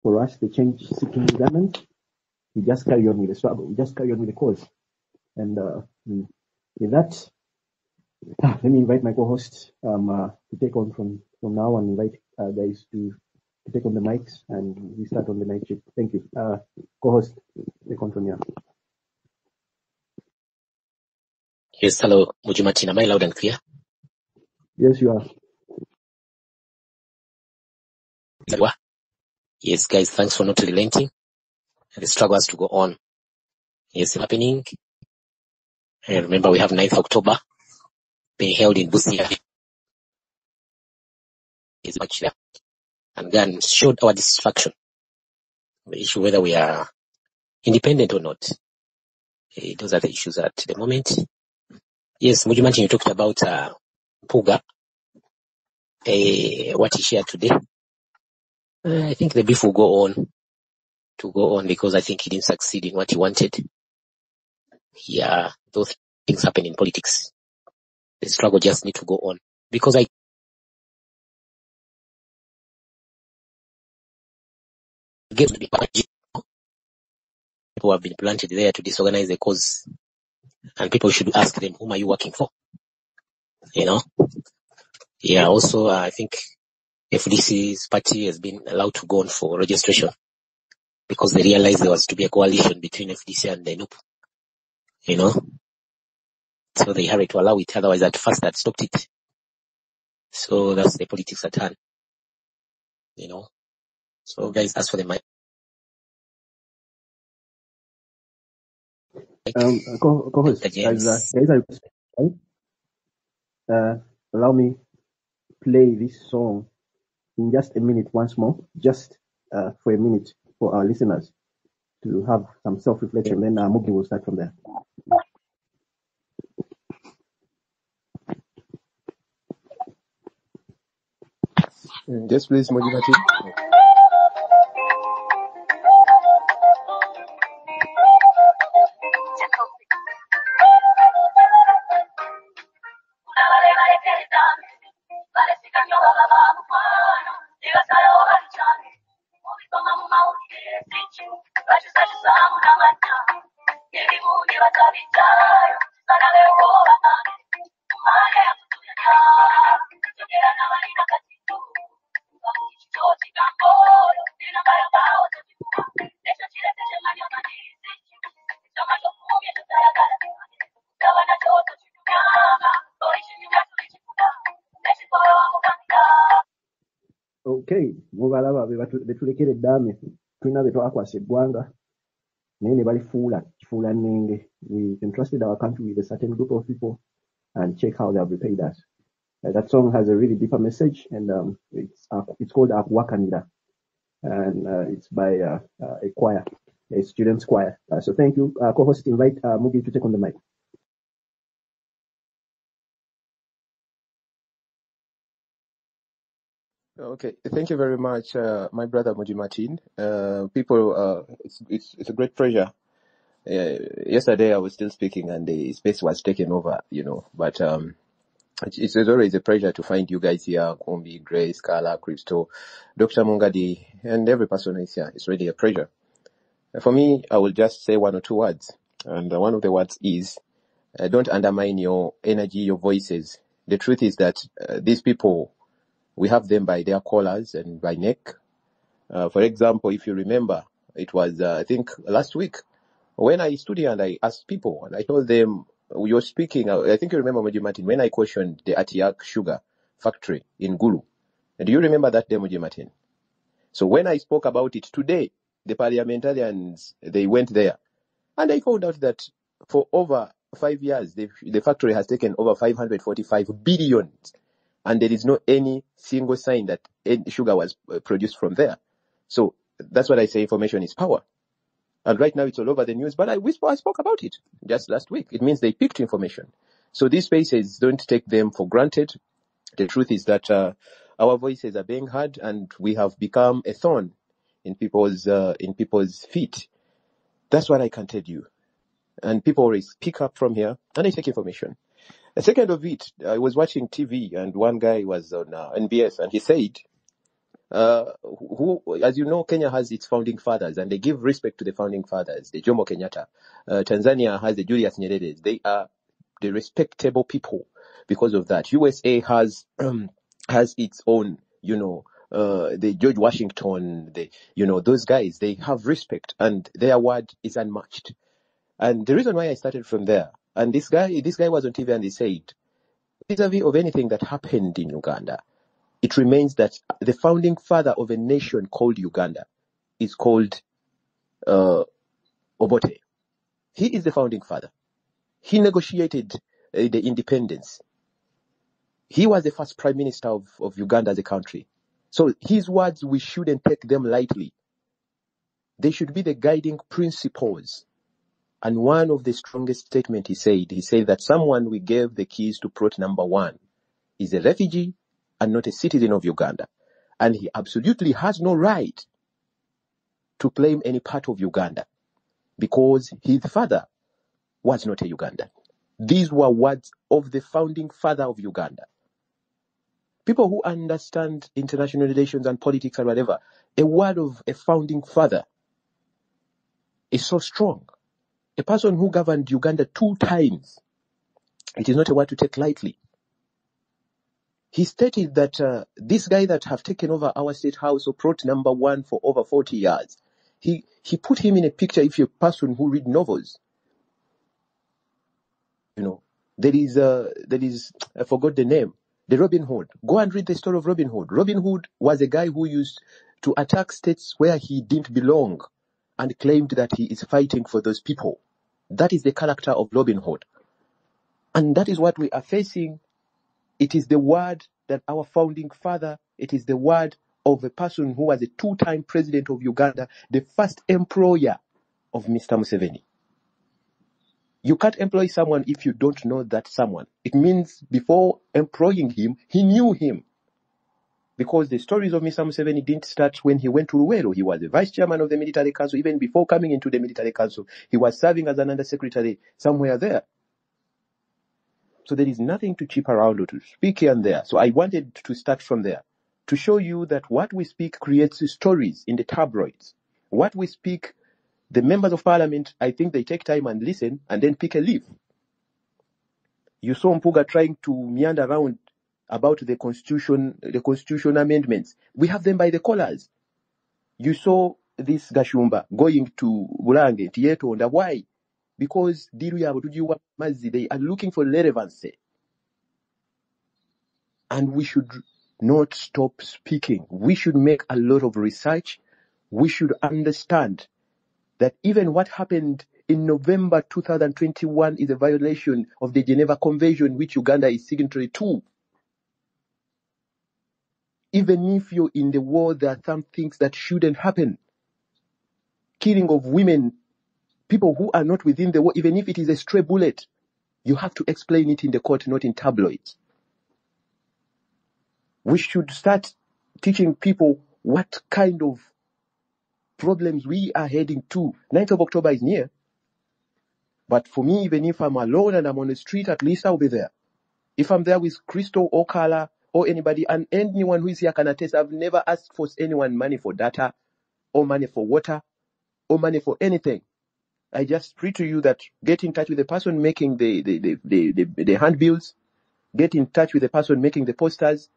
for us, the change-seeking government, we just carry on with the struggle. We just carry on with the cause. And with that, let me invite my co-host to take on from now and invite guys to take on the mics, and we start on the night shift. Thank you. Co-host, take on from here. Yes, hello, Mujimati. Am I loud and clear? Yes, you are. Yes, guys, thanks for not relenting. The struggle has to go on. Yes, it's happening. And remember, we have 9th October being held in Busia. It's much there. And then showed our dissatisfaction. The issue whether we are independent or not. Those are the issues at the moment. Yes, Mujimati, you talked about Puga. What he shared today. I think the beef will go on because I think he didn't succeed in what he wanted. Yeah, those things happen in politics. The struggle just need to go on because people have been planted there to disorganize the cause, and people should ask them, whom are you working for? Yeah, also, I think FDC's party has been allowed to go on for registration because they realized there was to be a coalition between FDC and the NUP, so they hurried to allow it, otherwise at first they'd stopped it. So that's the politics at hand, So guys, as for the mic. Co-host, allow me play this song in just a minute once more, just for a minute for our listeners to have some self-reflection. Then Mugi will start from there. Yes, please, Mujimati. Okay, mubalaba betulekere dame tulina betwakwasa eggwanga naye ne balifuula kifuula nnenge. We entrusted our country with a certain group of people, and check how they have repaid us. That song has a really deeper message, and it's called Akwakanira, and it's by a choir, a students' choir. So thank you. Co-host, invite Mugi to take on the mic. Okay, thank you very much, my brother Mujimati. People, it's a great pleasure. Yesterday I was still speaking and the space was taken over, but it's always a pleasure to find you guys here, Kumbi, Grace, Carla, Crystal, Dr. Mungadi, and every person is here. It's really a pleasure. For me, I will just say one or two words, and one of the words is, don't undermine your energy, your voices. The truth is that these people, we have them by their collars and by neck. For example, if you remember, it was, I think, last week, when I stood here and I asked people, and I told them, we were speaking, I think you remember, Muji, when I questioned the Atiak sugar factory in Gulu. Do you remember that day, Muji? So when I spoke about it today, the parliamentarians, they went there, and I found out that for over 5 years, the factory has taken over 545 billion, and there is no any single sign that sugar was produced from there. So that's what I say, information is power. And right now it's all over the news, but I spoke about it just last week. It means they picked information. So these spaces, don't take them for granted. The truth is that our voices are being heard, and we have become a thorn in people's feet. That's what I can tell you. And people always pick up from here, and they take information. A second of it, I was watching TV, and one guy was on NBS, and he said, who, as you know, Kenya has its founding fathers, and they give respect to the founding fathers, the Jomo Kenyatta. Tanzania has the Julius Nyerere. They are the respectable people because of that. USA has its own, the George Washington, those guys, they have respect, and their word is unmatched. And the reason why I started from there, and this guy was on TV and he said, vis-a-vis of anything that happened in Uganda, it remains that the founding father of a nation called Uganda is called Obote. He is the founding father. He negotiated the independence. He was the first prime minister of Uganda as a country. So his words, we shouldn't take them lightly. They should be the guiding principles. And one of the strongest statements he said that someone we gave the keys to plot number 1 is a refugee and not a citizen of Uganda. And he absolutely has no right to claim any part of Uganda because his father was not a Ugandan. These were words of the founding father of Uganda. People who understand international relations and politics and whatever, a word of a founding father is so strong. A person who governed Uganda 2 times, it is not a word to take lightly. He stated that this guy that have taken over our state house or plot number 1 for over 40 years, he put him in a picture. If you're a person who read novels, there is I forgot the name, the Robin Hood. Go and read the story of Robin Hood. Robin Hood was a guy who used to attack states where he didn't belong and claimed that he is fighting for those people. That is the character of Robin Hood. And that is what we are facing. It is the word that our founding father, it is the word of a person who was a 2-time president of Uganda, the first employer of Mr. Museveni. You can't employ someone if you don't know that someone. It means before employing him, he knew him. Because the stories of Mr. Museveni didn't start when he went to Luwero. He was the vice chairman of the military council. Even before coming into the military council, he was serving as an undersecretary somewhere there. So there is nothing to chip around or to speak here and there. So I wanted to start from there to show you that what we speak creates stories in the tabloids. What we speak, the members of parliament, I think they take time and listen and then pick a leaf. You saw Mpuga trying to meander around about the constitution amendments. We have them by the collars. You saw this Gashumba going to Bulange, Tieto, and why? Because they are looking for relevancy. And we should not stop speaking. We should make a lot of research. We should understand that even what happened in November 2021 is a violation of the Geneva Convention, which Uganda is signatory to. Even if you're in the war, there are some things that shouldn't happen. Killing of women, people who are not within the war, even if it is a stray bullet, you have to explain it in the court, not in tabloids. We should start teaching people what kind of problems we are heading to. 9th of October is near. But for me, even if I'm alone and I'm on the street, at least I'll be there. If I'm there with Crystal or Carla or anybody, and anyone who is here can attest, I've never asked for anyone money for data or money for water or money for anything. I just pray to you that get in touch with the person making the handbills, get in touch with the person making the posters.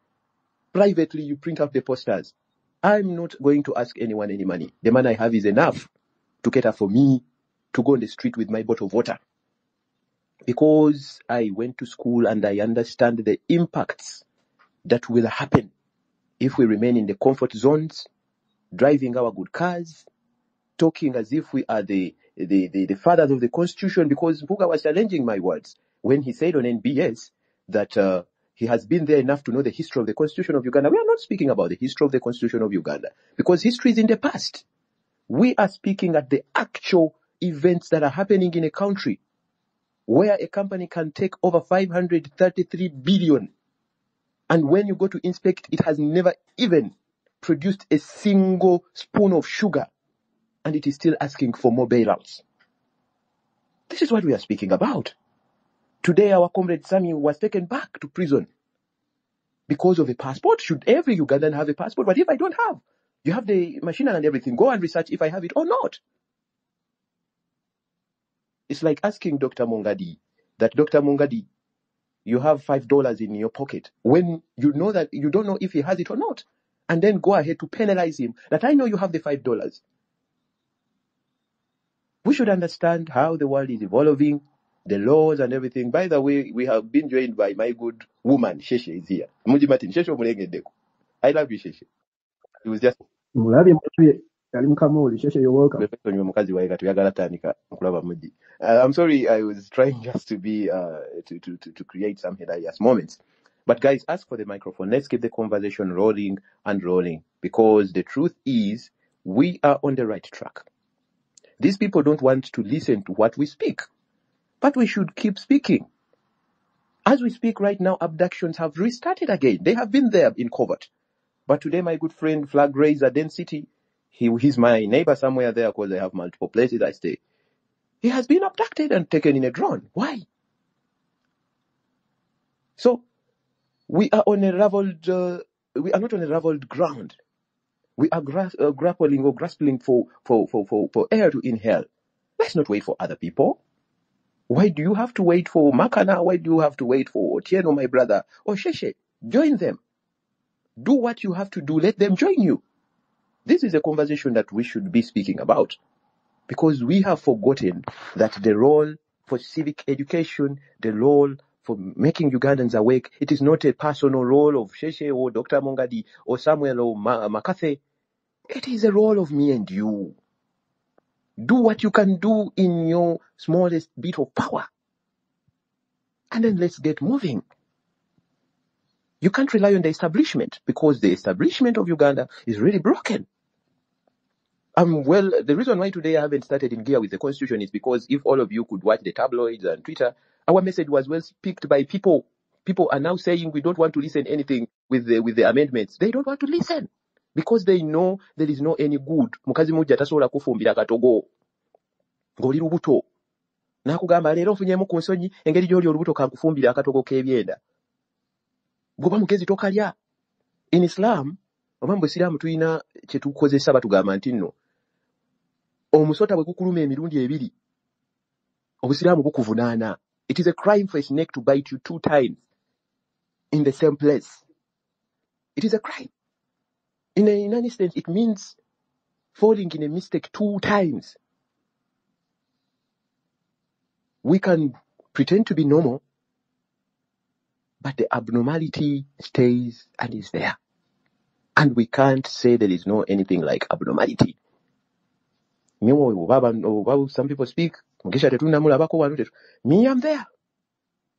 Privately, you print out the posters. I'm not going to ask anyone any money. The money I have is enough to cater for me to go on the street with my bottle of water. Because I went to school and I understand the impacts that will happen if we remain in the comfort zones, driving our good cars, talking as if we are the fathers of the Constitution, because Mpuga was challenging my words when he said on NBS that he has been there enough to know the history of the Constitution of Uganda. We are not speaking about the history of the Constitution of Uganda because history is in the past. We are speaking at the actual events that are happening in a country where a company can take over 533 billion. And when you go to inspect, it has never even produced a single spoon of sugar. And it is still asking for more bailouts. This is what we are speaking about. Today, our comrade Sami was taken back to prison. because of a passport? Should every Ugandan have a passport? What if I don't have? You have the machine and everything. Go and research if I have it or not. It's like asking Dr. Mungadi that, Dr. Mungadi, you have $5 in your pocket when you know that you don't know if he has it or not. And then go ahead to penalize him that I know you have the $5. We should understand how the world is evolving, the laws and everything. By the way, we have been joined by my good woman, Sheshe is here. Muji Martin, Sheshe Omulengedeko. I love you, Sheshe. It was just mulabye mutuye yali mukamuli sheshe you're welcome. I'm sorry, I was trying just to be to create some hilarious moments. But guys, ask for the microphone. Let's keep the conversation rolling and rolling, because the truth is we are on the right track. These people don't want to listen to what we speak, but we should keep speaking. As we speak right now, abductions have restarted again. They have been there in covert. But today, my good friend Flag Raiser Density, he's my neighbor somewhere there because I have multiple places I stay. He has been abducted and taken in a drone. Why? So we are on a we are not on a raveled ground. We are grappling or grasping for air to inhale. Let's not wait for other people. Why do you have to wait for Makana? Why do you have to wait for Otieno, my brother? Or Sheshe? Join them. Do what you have to do. Let them join you. This is a conversation that we should be speaking about, because we have forgotten that the role for civic education, the role for making Ugandans awake, it is not a personal role of Sheshe or Dr. Mongadi or Samuel or Makathe. It is a role of me and you. Do what you can do in your smallest bit of power. And then let's get moving. You can't rely on the establishment, because the establishment of Uganda is really broken. Well, the reason why today I haven't started in gear with the constitution is because if all of you could watch the tabloids and Twitter, our message was well picked by people. People are now saying we don't want to listen anything with the amendments. They don't want to listen because they know there is no any good. Mukazi mujja tasobola kufumbira katogo ng'oli lubuto n'akugamba leero nfunyemu ku nsonyi engeri gy'oli olubuto kankufumbira akatogo k'ebyenda. Goba mugezi tokalya. In Islam, omambo Islam tuyina kye tukozesa batugamba nti nno omusota bwe gukuluma emirundi ebiri obusiraamu bukuvunaana. It is a crime for a snake to bite you 2 times in the same place. It is a crime. In an instance, it means falling in a mistake 2 times. We can pretend to be normal, but the abnormality stays and is there. And we can't say there is no anything like abnormality. Some people speak, me, I'm there.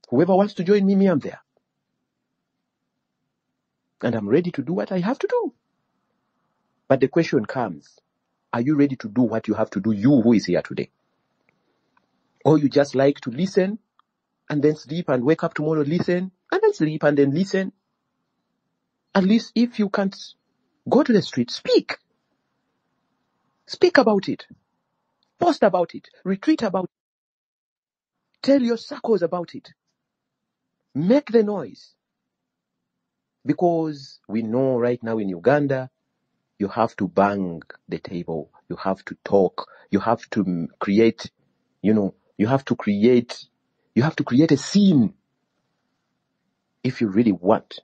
Whoever wants to join me, I'm there. And I'm ready to do what I have to do. But the question comes, are you ready to do what you have to do, you who is here today? Or you just like to listen and then sleep and wake up tomorrow, listen, and then sleep and then listen? At least if you can't go to the street, speak. Speak about it. Post about it. Retweet about it. Tell your circles about it. Make the noise. Because we know right now in Uganda, you have to bang the table. You have to talk. You have to create, you have to create a scene if you really want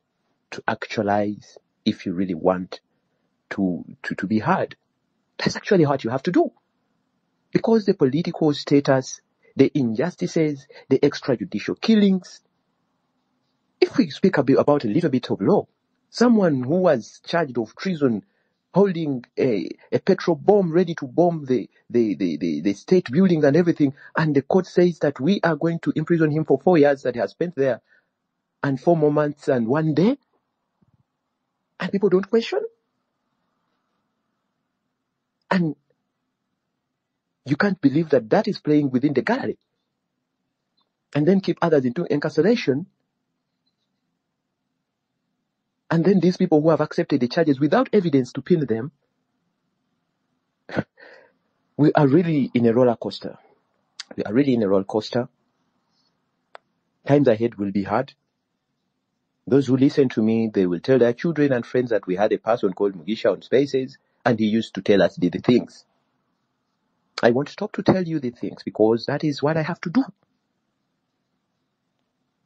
to actualize, if you really want to be heard. That's actually what you have to do. Because the political status, the injustices, the extrajudicial killings, if we speak about a little bit of law, someone who was charged of treason, holding a petrol bomb ready to bomb the state buildings and everything, and the court says that we are going to imprison him for 4 years that he has spent there, and 4 more months and 1 day, and people don't question. And you can't believe that is playing within the gallery, and then keep others into incarceration. And then these people who have accepted the charges without evidence to pin them, we are really in a roller coaster. Times ahead will be hard. Those who listen to me, they will tell their children and friends that we had a person called Mugisha on Spaces, and he used to tell us the things. I won't stop to tell you the things because that is what I have to do.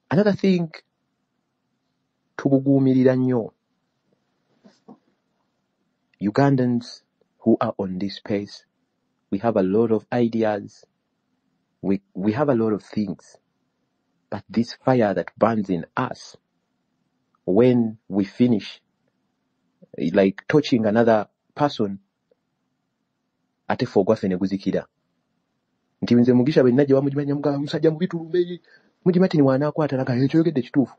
Another thing, tubugumirira nnyo. Ugandans who are on this space, we have a lot of ideas. We have a lot of things. But this fire that burns in us, when we finish, like touching another person, ate fogwafe ne guzikira. Nti nze Mugisha bwe najja wamujimanya mga musajja mu bitulumbe mujimati ni wanaakwata laga ekyogedde kituufu.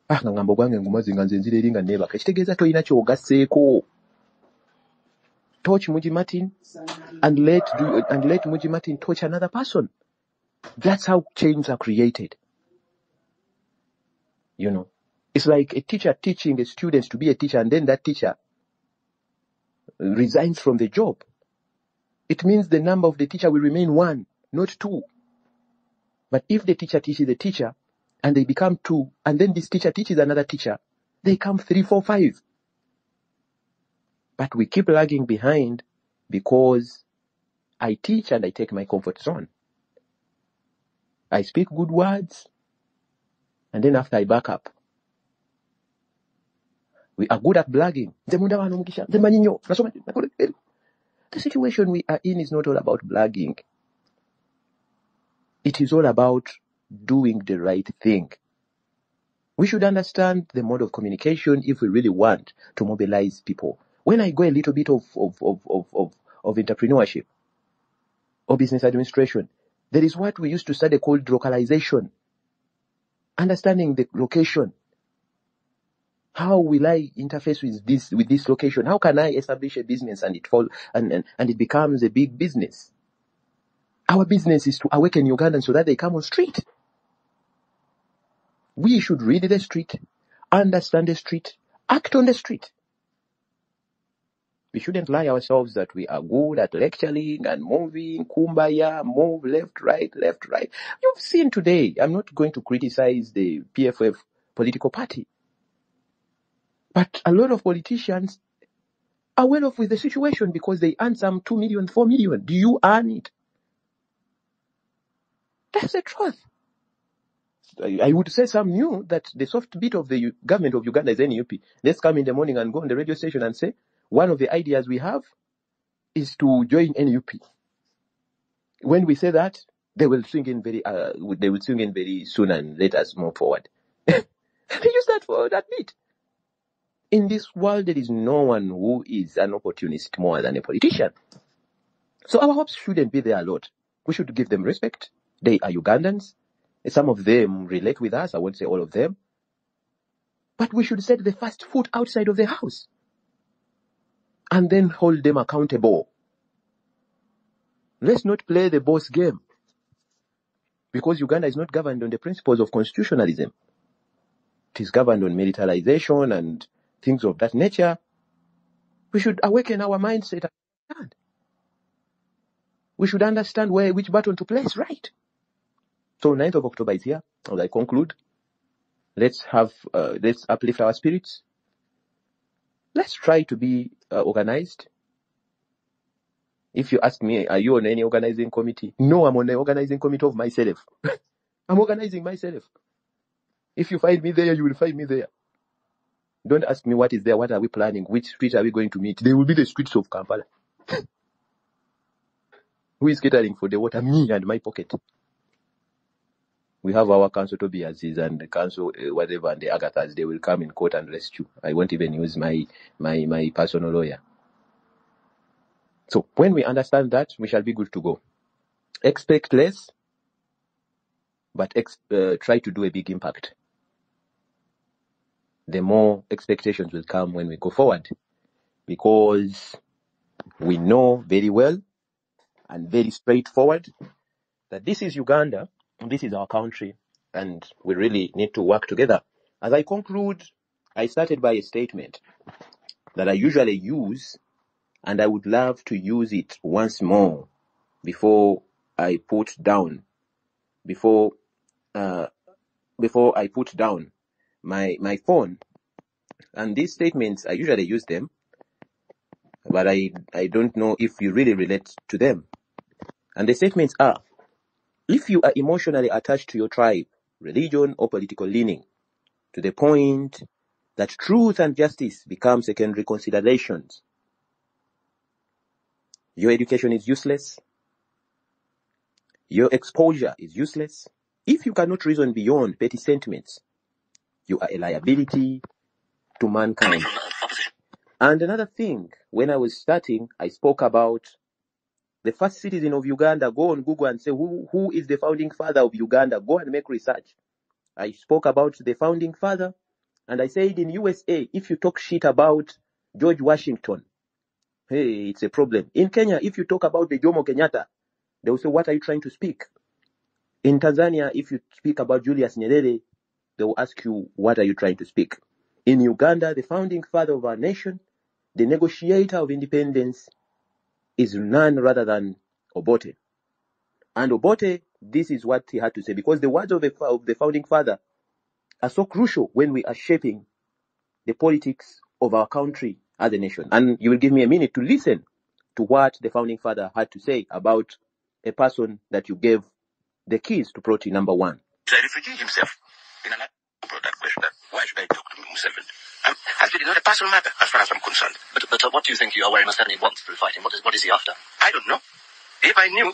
Nga ngambo gwange ngumazi nga nze nzira eri nga neebaka. Kitegeeza toyina kyogasseeko. Touch Muji Martin and let Muji Martin touch another person. That's how chains are created. You know, it's like a teacher teaching a student to be a teacher, and then that teacher resigns from the job. It means the number of the teacher will remain 1, not 2. But if the teacher teaches the teacher, and they become 2, and then this teacher teaches another teacher, they come 3, 4, 5. But we keep lagging behind because I teach and I take my comfort zone. I speak good words, and then after I back up. We are good at blagging. The situation we are in is not all about blagging. It is all about doing the right thing. We should understand the mode of communication if we really want to mobilize people. When I go a little bit of entrepreneurship or business administration, there is what we used to study called localization. Understanding the location. How will I interface with this location? How can I establish a business and it becomes a big business? Our business is to awaken Ugandans so that they come on street. We should read the street, understand the street, act on the street. We shouldn't lie ourselves that we are good at lecturing and moving, kumbaya, move left, right. You've seen today, I'm not going to criticize the PFF political party. But a lot of politicians are well off with the situation because they earn some 2 million, 4 million. Do you earn it? That's the truth. I would say some knew that the soft bit of the government of Uganda is NUP. Let's come in the morning and go on the radio station and say, one of the ideas we have is to join NUP. When we say that, they will swing in very soon and let us move forward. They use that for that bit. In this world, there is no one who is an opportunist more than a politician. So our hopes shouldn't be there a lot. We should give them respect. They are Ugandans. Some of them relate with us. I won't say all of them. But we should set the first foot outside of the house and then hold them accountable. Let's not play the boss game because Uganda is not governed on the principles of constitutionalism. It is governed on militarization and things of that nature. We should awaken our mindset and understand. We should understand which button to place, right? So 9th of October is here. As I conclude, let's uplift our spirits. Let's try to be organized. If you ask me, are you on any organizing committee? No, I'm on the organizing committee of myself. I'm organizing myself. If you find me there, you will find me there. Don't ask me what is there, what are we planning, which streets are we going to meet. They will be the streets of Kampala. Who is catering for the water? Me and my pocket. We have our council Tobiases and the council whatever and the Agathas. They will come in court and rescue. I won't even use my personal lawyer. So when we understand that, we shall be good to go. Expect less, but try to do a big impact. The more expectations will come when we go forward, because we know very well and very straightforward that this is Uganda, and this is our country, and we really need to work together. As I conclude, I started by a statement that I usually use, and I would love to use it once more before I put down my phone, and these statements, I usually use them, but I don't know if you really relate to them. And the statements are: if you are emotionally attached to your tribe, religion, or political leaning, to the point that truth and justice become secondary considerations, your education is useless, your exposure is useless. If you cannot reason beyond petty sentiments, you are a liability to mankind. And another thing, when I was starting, I spoke about the first citizen of Uganda. Go on Google and say, who is the founding father of Uganda? Go and make research. I spoke about the founding father, and I said in USA, if you talk shit about George Washington, hey, it's a problem. In Kenya, if you talk about the Jomo Kenyatta, they will say, what are you trying to speak? In Tanzania, if you speak about Julius Nyerere, they will ask you, what are you trying to speak? In Uganda, the founding father of our nation, the negotiator of independence, is none rather than Obote. And Obote, this is what he had to say, because the words of the founding father are so crucial when we are shaping the politics of our country as a nation. And you will give me a minute to listen to what the founding father had to say about a person that you gave the keys to Proti number one. The refugee himself, in another about that question, that why should I talk to Museveni? Actually, it's not a personal matter as far as I'm concerned. But what do you think Yoweri Museveni wants through fighting? What is he after? I don't know. If I knew,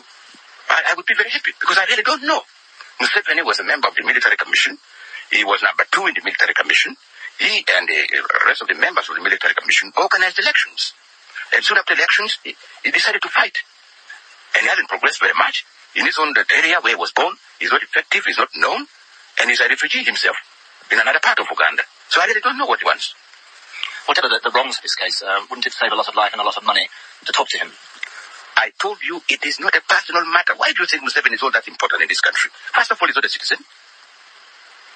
I would be very happy, because I really don't know. Museveni was a member of the military commission. He was number 2 in the military commission. He and the rest of the members of the military commission organized elections. And soon after elections, he decided to fight. And he hasn't progressed very much. In his own area where he was born, he's not effective, he's not known, and he's a refugee himself in another part of Uganda. So I really don't know what he wants. Whatever the wrongs of this case, wouldn't it save a lot of life and a lot of money to talk to him? I told you it is not a personal matter. Why do you think Museveni is all that important in this country? First of all, he's not a citizen.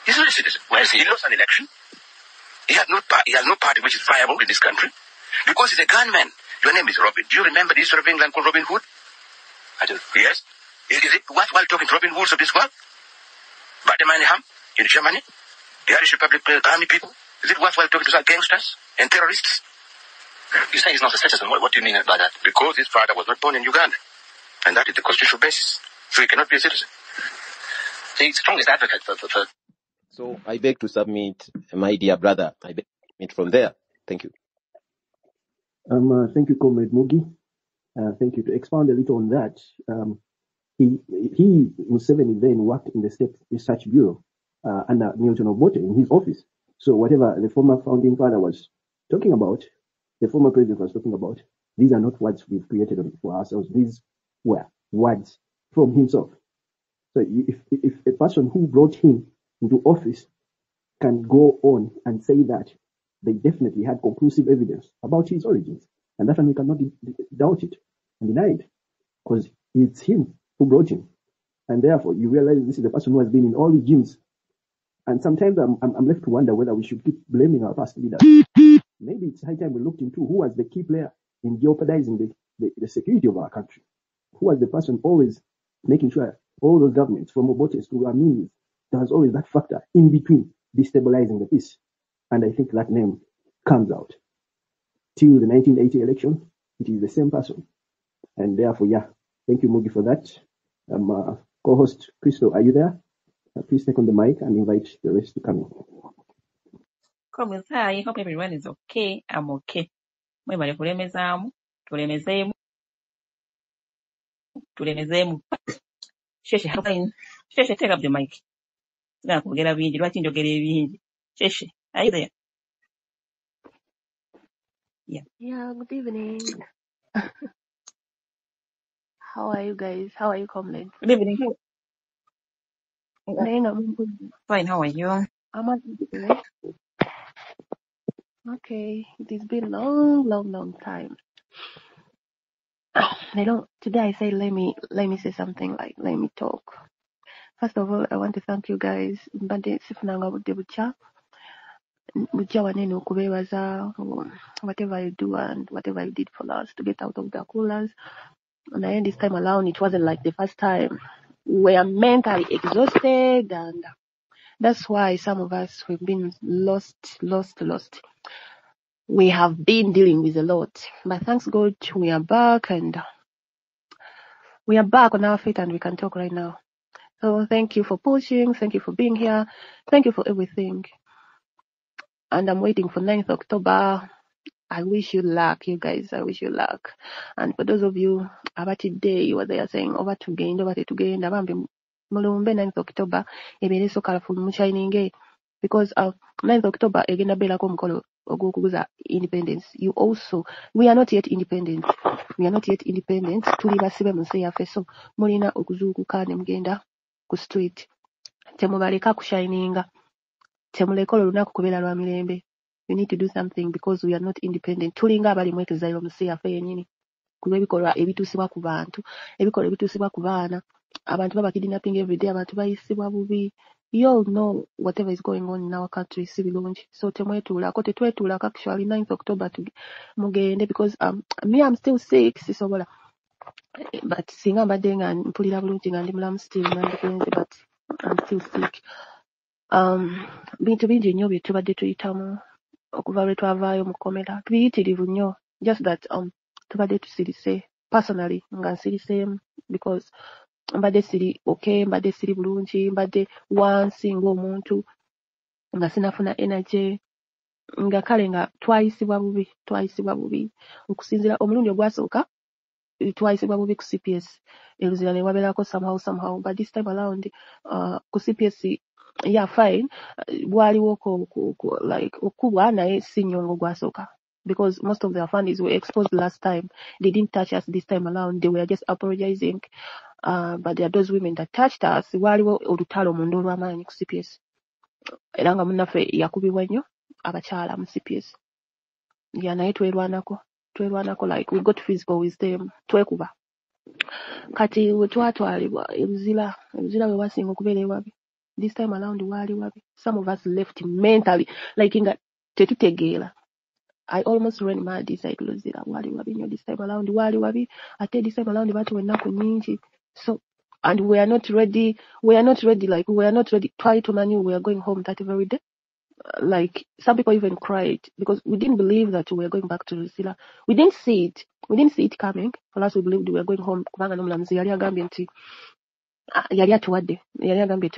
He's not a citizen. Where is he? He lost an election. He has no party which is viable in this country. Because he's a gunman. Your name is Robin. Do you remember the history of England called Robin Hood? I do. Yes. Is it worthwhile talking to Robin Hoods of this world? Bademanham in Germany? The Irish Republic army people? Is it worthwhile talking to some gangsters and terrorists? You say he's not a citizen. What do you mean by that? Because his father was not born in Uganda. And that is the constitutional basis. So he cannot be a citizen. The strongest advocate for... So I beg to submit, my dear brother. I beg to submit from there. Thank you. Thank you, Comrade Mugi. Thank you. To expound a little on that, Museveni then worked in the State Research Bureau under Milton Obote in his office. So whatever the former founding father was talking about, the former president was talking about, these are not words we've created for ourselves. These were words from himself. So if a person who brought him into office can go on and say that, they definitely had conclusive evidence about his origins. And that one we cannot doubt it and deny it, because it's him who brought him. And therefore, you realize this is the person who has been in all regimes. And sometimes I'm left to wonder whether we should keep blaming our past leaders. Maybe it's high time we looked into who was the key player in jeopardizing the security of our country. Who was the person always making sure all those governments, from Obotes to Amini, there was always that factor in between destabilizing the peace. And I think that name comes out. Till the 1980 election, it is the same person. And therefore, thank you, Mugi, for that. Co-host Crystal, are you there? Please take on the mic and invite the rest to come in. Comments, hi, hope everyone is okay. I'm okay. Mwebale kulemezaamu, tulemezeemu. Sheshe, fine. Sheshe, take up the mic. Sina kwogera bingi, lwaki njogera ebingi? Sheshe, are you there? Yeah, good evening. How are you guys? How are you, comrades? Good evening. Fine, how are you? I'm okay. Okay, it has been long time. Today I say let me say something, like let me talk. First of all, I want to thank you guys. Mbadde sifunanga budde bukya wanene okubeebaza whatever you do and whatever you did for us to get out of the coolers. And then this time around, it wasn't like the first time. We were mentally exhausted and That's why some of us, we've been lost. We have been dealing with a lot. But thanks God, we are back and we are back on our feet and we can talk right now. So thank you for pushing. Thank you for being here. Thank you for everything. And I'm waiting for 9th October. I wish you luck, you guys. I wish you luck. And for those of you, about today, you were there saying, over to gain, abambi mulumbe 9th October, ebere so colorful, shining, because 9th October, egenda bela ko mukolo ogwokuguza independence. You also, we are not yet independent. Tuli basibe mu nsi yaffe, so mulina okuzuukuka ne mugenda ku street. Temubaleka kushininga. Temuleka olunaku kubeera lwa mirembe. You need to do something because we are not independent. Tulinga abali mu ekizairo mu nsi yaffe yennyini. Ku lw'ebikolwa ebituusibwa ku bantu, ebikolwa ebituusibwa ku baana, abantu baba kidnapping every day, abantu bayisibwa bubi. You all know whatever is going on in our country si birungi. So temwetuulako, tetwetuulako actually 9th October mugende because me I'm still sick, sisobola. But singa mbadde nga mpulira bulungi nga ndi mulamu still nandigenze, but I'm still sick. Bintu bingi nnyo bye tubadde tuyitamu okuva lwe twavaayo mu kkomera, tubiyitirivu nnyo, just that tubadde tusirise personally nga nsiriseemu because mbadde siri okay, mbadde siri bulungi, mbadde wansi ng'omuntu nga sinafuna energy, nga kale nga twayisibwa bubi okusinziira omulundi ogwasooka twayisibwa bubi ku CPS eruzira ne wabeerako somehow but this time around ku CPS yeah fine, waliwo like okubwa naye si nyongo gwasooka because most of their families were exposed last time. They didn't touch us this time around. They were just apologizing, but there are those women that touched us. Waliwo olutalo mundu olw'amaanyi ku CPS era nga munnaffe yakubibwa nnyo abakyala mu CPS ya naye twerwanako like we got physical with them, twekuba. Kati we twatwalibwa ebuzira we wasinga okubeera ewabi. This time around wali wabi. Some of us left mentally like nga tetutegeera. I almost ran mad inside Luzira. Wali wabi nnyo this time around. Wali wabi. Ate this time around batuwa ennaku nnyingi. So, and we are not ready. Try to manu, we are going home that very day. Like, some people even cried because we didn't believe that we were going back to Luzira. We didn't see it coming. For us, we believed we were going home. Kubanga n'omulamuzi yali agambye nti yali atuwadde. Yali agambye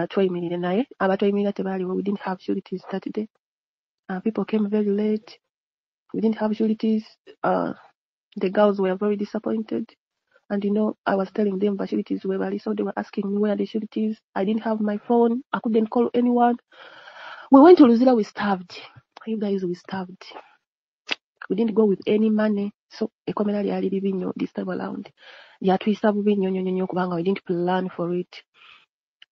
tweyimirire naye. Abatweyimirira tebaaliwo. We didn't have sureties that day. People came very late. We didn't have sureties. The girls were very disappointed. And I was telling them the sureties were valid, so they were asking me where the sureties. I didn't have my phone. I couldn't call anyone. We went to Luzira, we starved. You guys, we starved. We didn't go with any money. So, ekomera lyali libi nnyo this time around. Lyatuyisa bubi nnyo kubanga we didn't plan for it.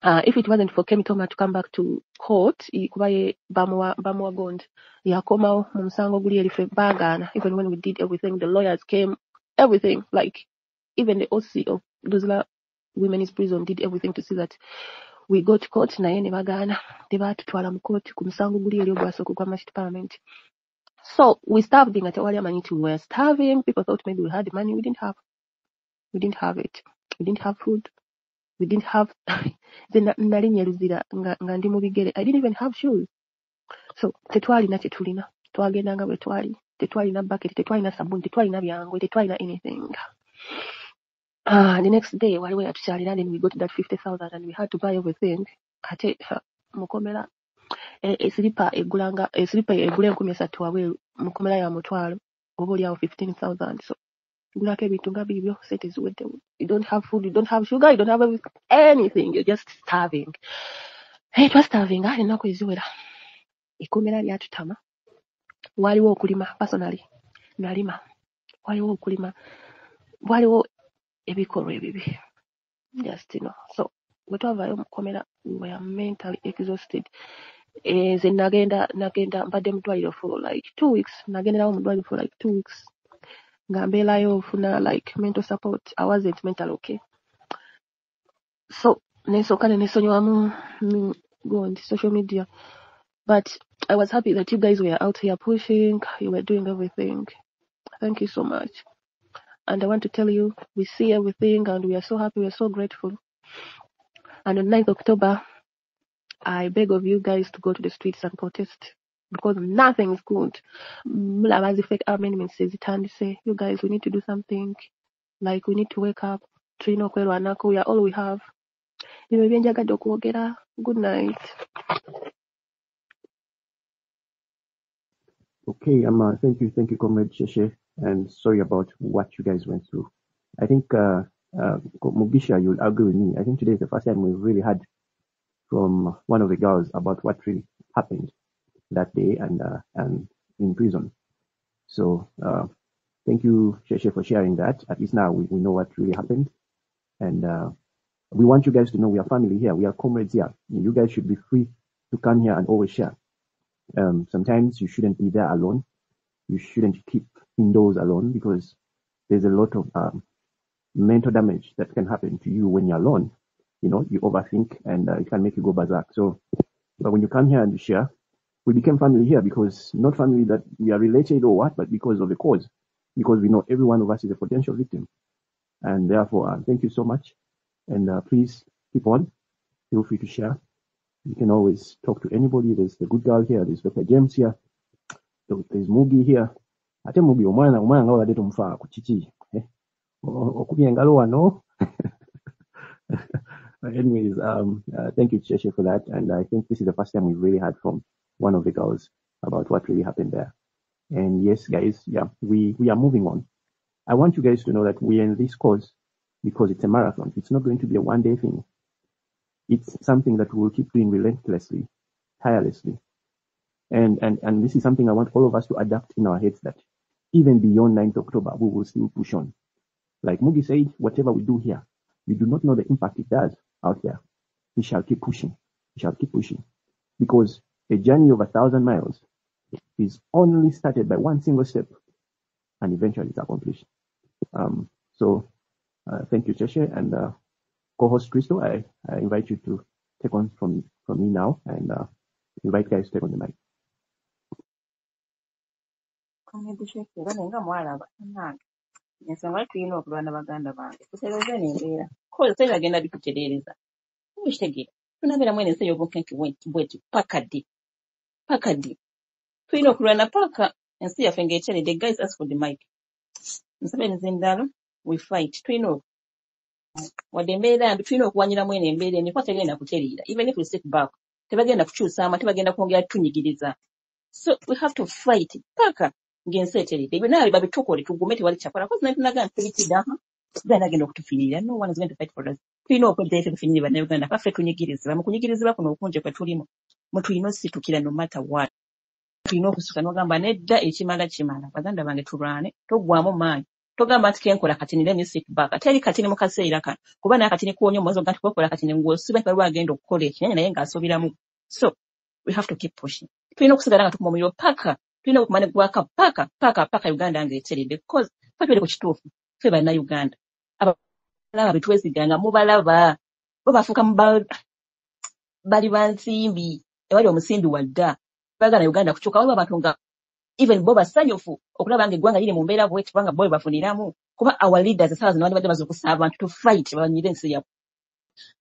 If it wasn't for Kemitoma to come back to court, kuba ye bamuwa gond. Yakomawo mu musango guli erife baagaana. Even when we did everything, the lawyers came, everything. Like, even the OC of Luzira Women's Prison did everything to see that we go to court naye ne bagaana. Tebaatutwala mu court ku musango guli eri ogwasooka gwa Mashed Parliament. So, we starved nga tewali amanyi nti we were starving. People thought maybe we had money. We didn't have it. We didn't have food. We didn't have nali nyeruzira nga ndi mu bigere. I didn't even have shoes. So tetwalina kye tulina. Twagendanga bwe twali. Tetwalina bucket, tetwalina sabuni, tetwalina byangwe, tetwalina anything. The next day waliwo yatukyalira, then we got that 50,000 and we had to buy everything. Ate mukomera esilipa egula 13,000 waweeru, mukomera ya mutwalo oba oli awo 15,000. So gulako ebintu nga bibyo sente ziweddewo. You don't have food, you don't have sugar, you don't have anything. You're just starving. Hey, twas starving. Ennaku eziwera. Ekkomera lyatutama. Waliwo okulima. Personally, nalima. Waliwo okulima. Waliwo ebikolwa ebibi. Just, So, bwe twavaayo mu kkomera, we were mentally exhausted. Nze nagenda mbadde mu ddwaliro for like 2 weeks. Nagenderawo mu ddwaliro for like 2 weeks. Nga mbeerayo ofuna like mental support. I wasn't mentally okay. So, nesooka nesonyiwamu on social media. But I was happy that you guys were out here pushing. You were doing everything. Thank you so much. And I want to tell you, we see everything and we are so happy. We are so grateful. And on 9th October, I beg of you guys to go to the streets and protest because nothing is good. Mulabazi fake amendments says say, you guys, we need to do something. Like we need to wake up. Trino kwerwanako, we are all we have. Good night. Okay, thank you, Comrade Sheshe, and sorry about what you guys went through. I think, Mugisha, you'll agree with me. I think today is the first time we really had from one of the girls about what really happened that day and in prison. So, thank you, Sheshe, for sharing that. At least now we know what really happened. And we want you guys to know we are family here. We are comrades here. You guys should be free to come here and always share. Sometimes you shouldn't be there alone. You shouldn't keep indoors alone because there's a lot of mental damage that can happen to you when you're alone. You know, you overthink and it can make you go berserk. So, but when you come here and you share, we became family here because not family that we are related or what, but because of the cause. Because we know every one of us is a potential victim. And therefore, thank you so much. And please keep on. Feel free to share. You can always talk to anybody. There's the good girl here. There's Dr. James here. There's Mugi here. Ate Mugi omwana nga wadde tumfa ku kiki. Okubye engalo wano. Anyways, thank you, Cheshe, for that. And I think this is the first time we really heard from one of the girls about what really happened there. And yes, guys, yeah, we are moving on. I want you guys to know that we are in this cause because it's a marathon. It's not going to be a one-day thing. It's something that we will keep doing relentlessly, tirelessly. And this is something I want all of us to adapt in our heads that even beyond 9th October, we will still push on. Like Mugi said, whatever we do here, you do not know the impact it does out there. We shall keep pushing. We shall keep pushing. Because a journey of 1,000 miles is only started by one single step and eventually it's accomplished. So thank you, Cheshe, and co-host Crystal, I invite you to take on from me now and invite guys to take on the mic. Ensonga tulina okulwana baganda bange tutereze n'embeera kozi teragenda bitutereereza tukitegeera tunabeeramu eno ensi ey'obunkenke bwetu paka ddi tulina okulwana paka ensi yaffe ng'eteredde. Guys, ask for the mic. Nsaba enzindalo we fight. Tulina wadde embeera mbi tulina okuwanyiramu eno embeera eno kuba tegenda kuteriira. Even if we sit back tebagenda kukyusa tebagenda kwongera tunyigiriza. So we have to fight paka ng'ensi eteredde. Ebyo naawe babitukole tugume tewali kyakola kozi natunagana tubitidde gana agenda okutufiirira. No one is going to fight for us. Tulina okweddayo ffe tufinyire bannayuganda kaffe tunyigirizibwa mu kunyigirizibwa kuno okunje kwe tulimu mutulina ositukira no matter what. Tulina okusuka n'ogamba nedda ekimala kimala. Baganda bange tulwane toggwamu maanyi togamba nti kenkola katini let me sit back. Teri katini mu kaseera kano kuba naye katini kuwonya omwozo nga tikokola katini ng'osiba nti waliwo agenda okukola ekinene naye ng'asubiramu. So we have to keep pushing. Tulina okusigala nga tukuma omuliro paka tulina okumanya gwaka paka Uganda ng'eteredde because ffe tuli ku kituufu ffe bannayuganda abalaba betweziganga mubalaba bo bafuuka bali bansimbi ewali omusimbi wadda bagana Uganda kukyuka waliwo abantu nga even bo basanyufu okulaba nga eggwanga liri mu mbeera bweti kubanga bo bafuniramu kuba our leaders esaawa zino badde baza okusa abantu to fight banyire ensi yaffe.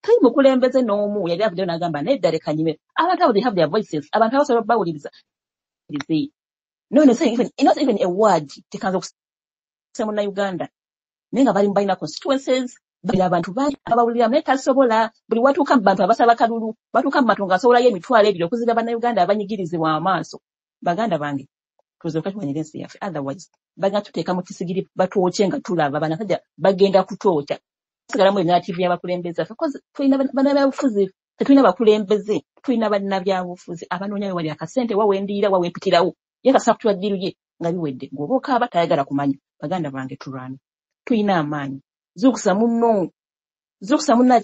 Tali mukulembeze n'omu yali avuddeyo n'agamba nedda leka nyime abantu abo they have their voices abantu abasobola bawuliriza. No, not even a word tekanza okusa munnayuganda naye nga bali balina constituencies bali abantu bangi abawulira naye tasobola buli watuuka mu bantu abasaba kalulu batuuka mu matungo asobolayo emitwalo ebiri okuziga bannayuganda abanyigirizibwa amaaso. Baganda bange tuze okatwanyira ensi yaffe otherwise bagenda tuteeka mu kisigiri batwokye nga tulaba banakajja bagenda kutwokya sigalamu ebinatiivu y'abakulembeze affe kozi tulina bannabyabufuzi tetulina bakulembeze tulina bannabyabufuzi abanoonyayo wali akasente wawendiira wawempitirawo ye kasaba kutwaddiru ye nga biwedde ng'oba okaaba tayagala kumanya. Baganda bange tulwane tulina amaanyi zuukusa munno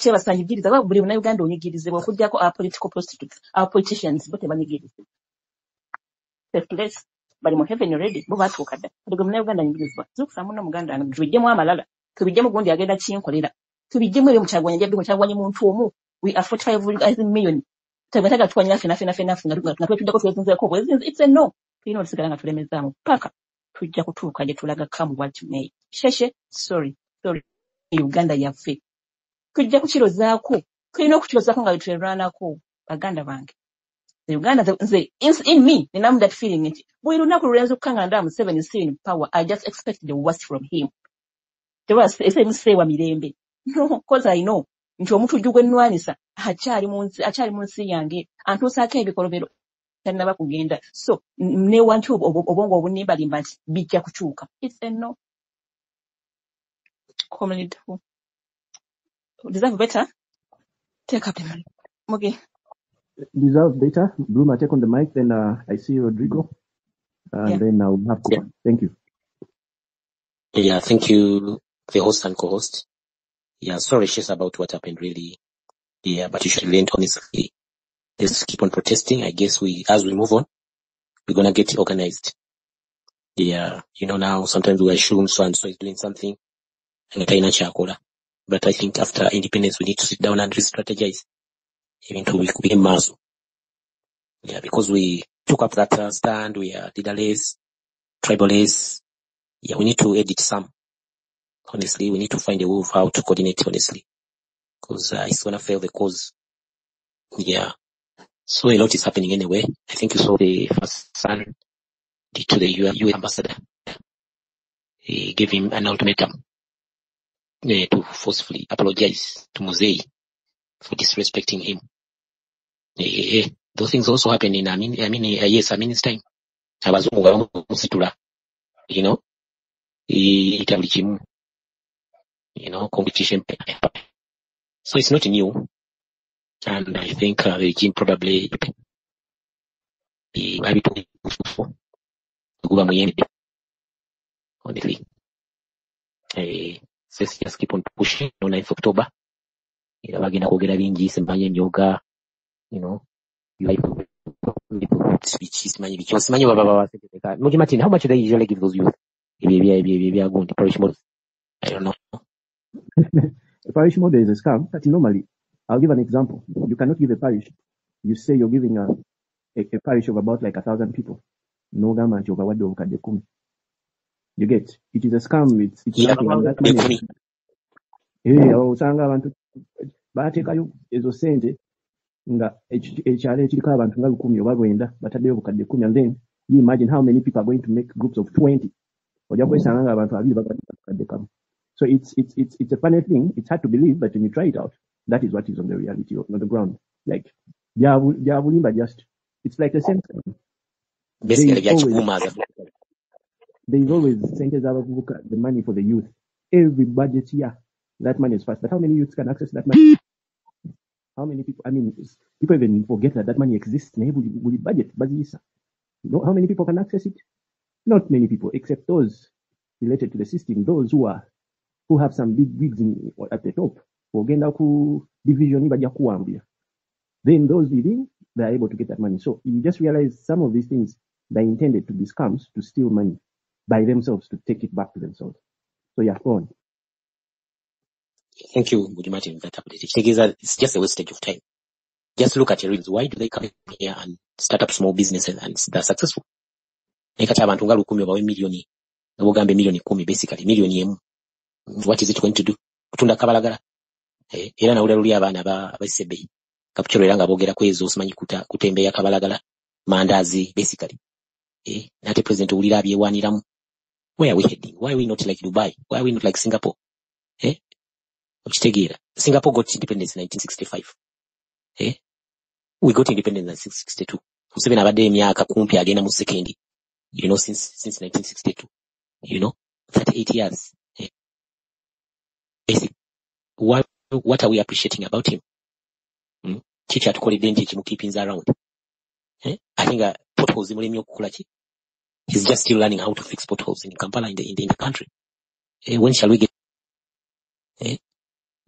kyebasanyigiriza buli munnayuganda onyigirizibwa okugyako our political prostitutes our politicians bo tebanyigirizibwa selfless bali mu heaven already bo batuuka dda buli munnayuganda anyigirizibwa zuukusa munno muganda wange tubijjemu amalala tubijjemu gundi agenda kinkolera tubijjemu ebyo mukyagwanya jabbi mukyagwanya muntu omu we are 45 million tegataga tukwanyira fenafenafe nga twetuddeko twezinzeeko bwezinzi it's a no tulina olusigala nga tulemezaamu paka tujja kutuuka gye tulaga come what may. Sheshe sorry Uganda yaffe tujja kukirozaako tulina okukirozaako nga twerwanako baganda bange. The Uganda, in me, and I'm that feeling it. We do not realize Kanganda 7 is still in power. I just expect the worst from him. There was a same say wa mirembe. No, cause I know. Nti omuntu jugwe nwanisa achali munsi yange antusa ake bikolobero tanaba kugenda. So ne wantu obongo obunimba limba bijja kuchuka. It's a no. Community who deserve better. Take up the money. Okay. Deserve better. Bloomer, take on the mic. Then I see Rodrigo. And then I'll have Cooper. Thank you. Yeah, thank you, the host and co-host. Yeah, sorry, she's about what happened, really. Yeah, but you should learn honestly. Let's keep on protesting. I guess as we move on, we're gonna get organized. Yeah, now sometimes we assume so and so is doing something, and but I think after independence, we need to sit down and re-strategize, even to become muscle. Yeah, because we took up that stand, we are leaderless, tribalist. Yeah, we need to edit some. Honestly, we need to find a way of how to coordinate, honestly. Because it's gonna fail the cause. Yeah. So a lot is happening anyway. I think you saw the first son to the UN ambassador. He gave him an ultimatum to forcefully apologize to Mosei for disrespecting him. Those things also happen in Amin's time. Abazungu bamusitula, itabuli kimu, competition. So it's not new. And I think the regime probably honestly. So let's just keep on pushing on 9th October. Bagenda kwogera bingi simanye nyoga, speeches simanyi baba Martin, how much do they usually give those youth? Parish models. I don't know. A parish model is a scam. But normally, I'll give an example. You cannot give a parish. You say you're giving a parish of about like 1,000 people. No government over what they you get. It is a scam. It's nothing. And that money. Usanga abantu baatekayo ezo sente nga ekyalo ekiriko abantu nga 10 oba 90 bataddeyo obukadde 10, and then you imagine how many people are going to make groups of 20. Ojja kwesanga nga abantu 2 bakadde kamu. So it's a funny thing. It's hard to believe, but when you try it out, that is what is on the reality on the ground. Like it's like the same. Basically, there is always the money for the youth. Every budget year, that money is fast. But how many youths can access that money? How many people? I mean, people even forget that money exists. Will budget? How many people can access it? Not many people, except those related to the system. Those who have some big wigs at the top. Then those leading, they are able to get that money. So you just realize some of these things, they're intended to be scams, to steal money by themselves, to take it back to themselves. So yeah, go on. Thank you, Martin, for that update. It's just a wastage of time. Just look at your reasons. Why do they come here and start up small businesses and they're successful? Basically, million. What is it going to do? Kutunda kabalagala. Era na uli abaana baisebe. Kapuchero era nga bogera kwezo simanyi kutembeya kabalagala. Mandazi, basically. Nate president ulira abyewaniramu. Where are we heading? Why are we not like Dubai? Why are we not like Singapore? Singapore got independence in 1965. We got independence in 1962. Museveni abadde emyaka kumpi agenda mu second. Since 1962. 38 years. Basic. What are we appreciating about him? Teacher to call it keeping around. I think potholes he's just still learning how to fix potholes in Kampala in the country. When shall we get? They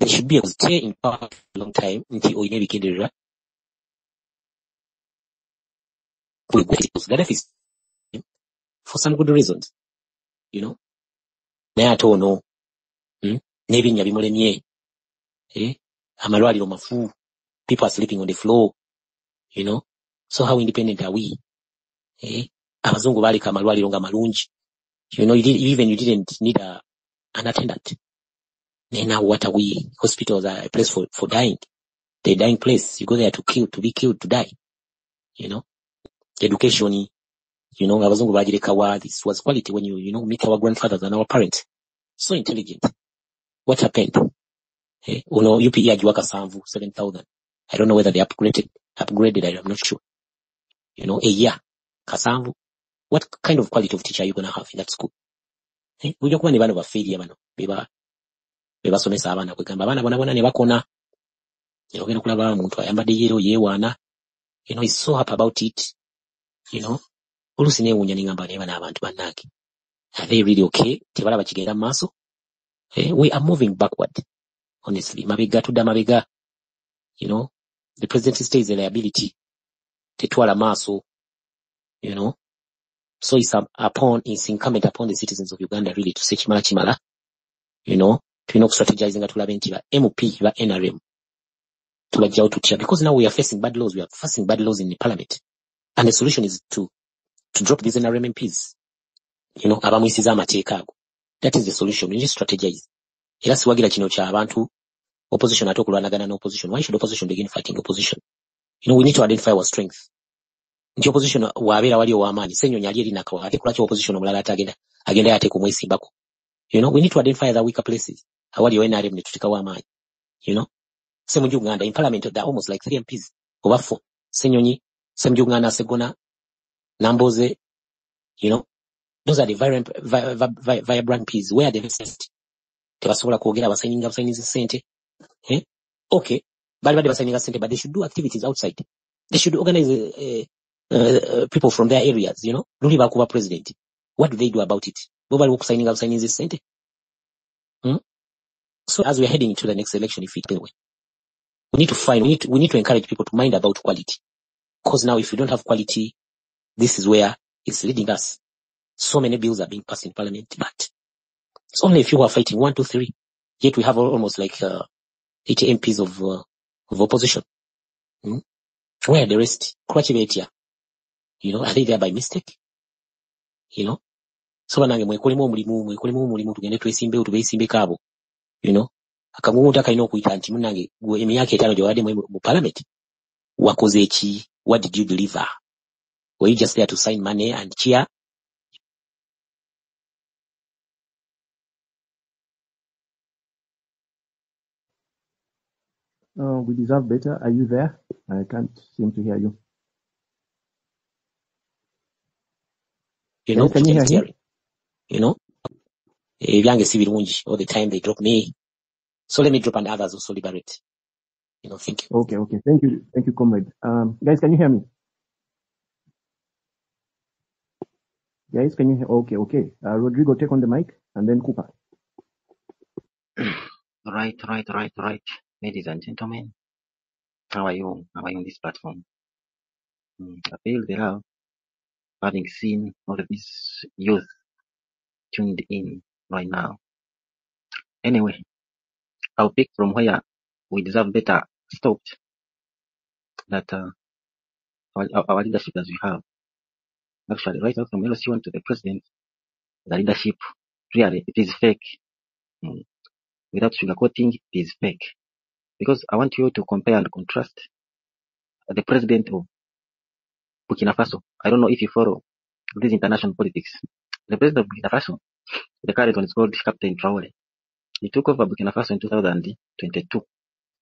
should be able to stay in power for a long time until we never get the Gaddafi for some good reasons. No. Nebinya bimulemye. Amalwaliro mafu. People are sleeping on the floor. So how independent are we? Abazungu baleka amalwaliro nga malungi. You didn't need an attendant. Now what are we? Hospitals are a place for dying. the dying place. You go there to be killed, to die. Education, abazungu bagireka wa, this was quality when you meet our grandfathers and our parents. So intelligent. What happened? UPE agiwa kasanvu, 7,000. I don't know whether they upgraded, I'm not sure. A year. Kasanvu. What kind of quality of teacher are you going to have in that school? Ujja kuba ne bano bafeeriya bano bebasomesa abaana kwegamba abaana bona ne bakona. Ogenda kulaba omuntu ayambadde yero yeewaana. He's so happy about it. Oluusi neewuunya ne ngamba naye bano abantu bannange. Are they really okay? Tebalaba kigenda mu maaso? We are moving backward. Honestly. Mabega tudda mabega. The president stays a liability. Tetwala maaso. So it's incumbent upon the citizens of Uganda really to say chimala. To strategize nga tulabe nti ba MP ba NRM. Tubajjawo tutya. Because now we are facing bad laws. We are facing bad laws in the parliament. And the solution is to drop these NRM MPs. Abamwisiza amateeka ago. That is the solution. We need to strategize. Era siwagira kino kya abantu opposition ate okulwanagana n'opposition. Why should opposition begin fighting opposition? We need to identify our strength. Nti opposition wabeera wali ow'amaanyi. Ssennyonyi ali erina akawa. Ate kulaki opposition omulala agenda yate kumwesimbako. We need to identify the weaker places. Awali NRM ne tutekawo amaanyi. Ssemujju Uganda, in parliament, there are almost like 3 MPs. Over 4. Ssennyonyi, Ssemujju Uganda, Segona, Namboze, those are the vibrant MPs. Where are the best? Tebasobola kwogera abasayininga ssente. Okay. Bali basayininga ssente, but they should do activities outside. They should organize people from their areas, Luli bakuba president. What do they do about it? Bo bali okusayininga ssente. So as we are heading into the next election, if it will, we need to encourage people to mind about quality. Because now if we don't have quality, this is where it's leading us. So many bills are being passed in parliament, but it's only a few who are fighting, 1, 2, 3. Yet we have almost like 80 MPs of opposition. Where are the rest? Are they there by mistake? So banange mwekolemu omulimu tugende tubeesimbeko abo. Akagungu takalina okuyita nti munnange gwe emyaka 5 gye wawadde mu parliament wakoze ki? What did you deliver? Were you just there to sign money and cheer? We deserve better. Are you there? I can't seem to hear you. Can you hear him? Ebyange si birungi. All the time they drop me. So let me drop and others also liberate. Thank you. Okay. Thank you, comrade. Guys, can you hear me? Guys, can you hear? Okay. Rodrigo, take on the mic, and then Cooper. Right. Ladies and gentlemen, how are you? How are you on this platform? I feel the love, having seen all of this youth tuned in right now. Anyway, I'll pick from where we deserve better stopped. That our leadership that we have. Actually, right out from LC1 to the president, the leadership, really, it is fake. Without sugarcoating, it is fake. Because I want you to compare and contrast the president of Burkina Faso. I don't know if you follow this international politics. The president of Burkina Faso, the current one is called Captain Traore. He took over Burkina Faso in 2022,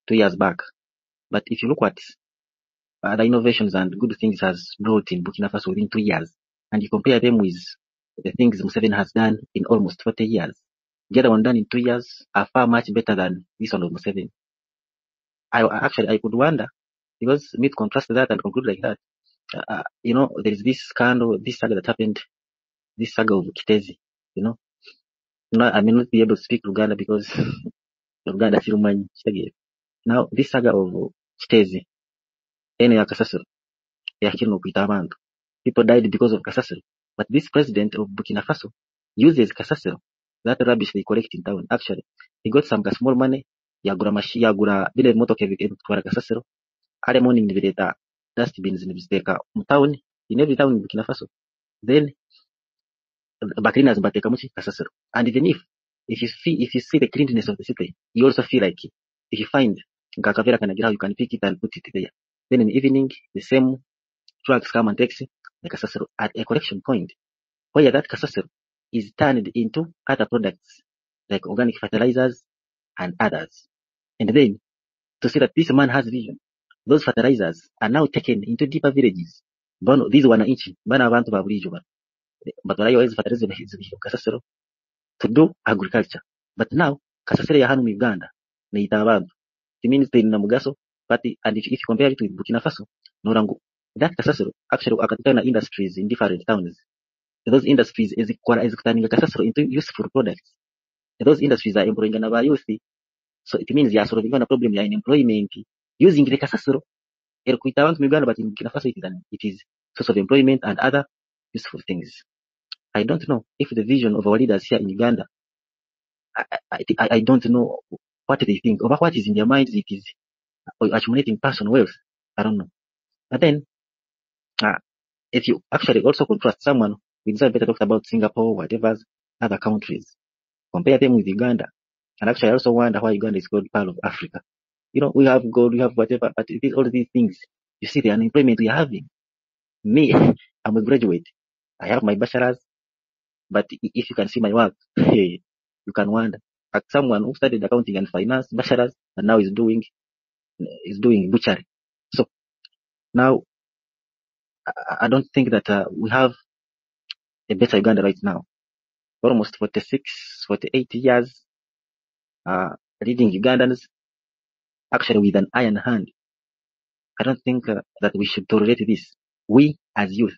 2 years back. But if you look at the innovations and good things has brought in Burkina Faso within 2 years, and you compare them with the things Museveni has done in almost 40 years, the other one done in 2 years are far much better than this one of Museveni. I could wonder, because me to contrast that and conclude like that, there is this scandal, this saga that happened, this saga of Kitezi, I may not be able to speak Luganda because Luganda is Rumanyi. Now, this saga of Kitezi, people died because of Kasasiro. But this president of Burkina Faso uses Kasasiro, that rubbish they collect in town. Actually, he got some small money, yagura bile motoka ebitwara Kasasiro, ale morning nibileta dustbins nibiziteka mu town, in every town in Burkina Faso. Then Bakrinas bateka muchi Kasasiro. And even if you see the cleanliness of the city, you also feel like if you find Kakavera can how you can pick it and put it there. Then in the evening, the same trucks come and takes the Kasasero at a collection point, where that Kasasero is turned into other products like organic fertilizers and others. And then to see that this man has vision, those fertilizers are now taken into deeper villages. These one inch, bana abantu babulijo bano. But always fertilizer is Kasasero to do agriculture. But now Kasasero ya hanu mu Uganda neita abantu. It means they na mugaso, but and if you compare it with Burkina Faso, norango that Kasasero actually akatikana industries in different towns. Those industries is turning Kasasero into useful products. Those industries are employing another youth. So it means you are solving a problem in employment using the Kasasero. Erkuita want Uganda, but in Burkina Faso it is source of employment and other useful things. I don't know if the vision of our leaders here in Uganda, I don't know what they think, or what is in their minds. It is accumulating personal wealth. I don't know. But then, if you actually also contrast someone with some better talked about Singapore, whatever other countries, compare them with Uganda, and actually I also wonder why Uganda is called part of Africa. You know, we have gold, we have whatever, but it is all these things. You see the unemployment we are having. Me, I'm a graduate. I have my bachelor's, but if you can see my work, hey, you can wonder. Like someone who studied accounting and finance, bachelor's, and now is doing butchery. So now, I don't think that we have a better Uganda right now. Almost 46, 48 years, leading Ugandans, actually with an iron hand. I don't think that we should tolerate this. We as youth.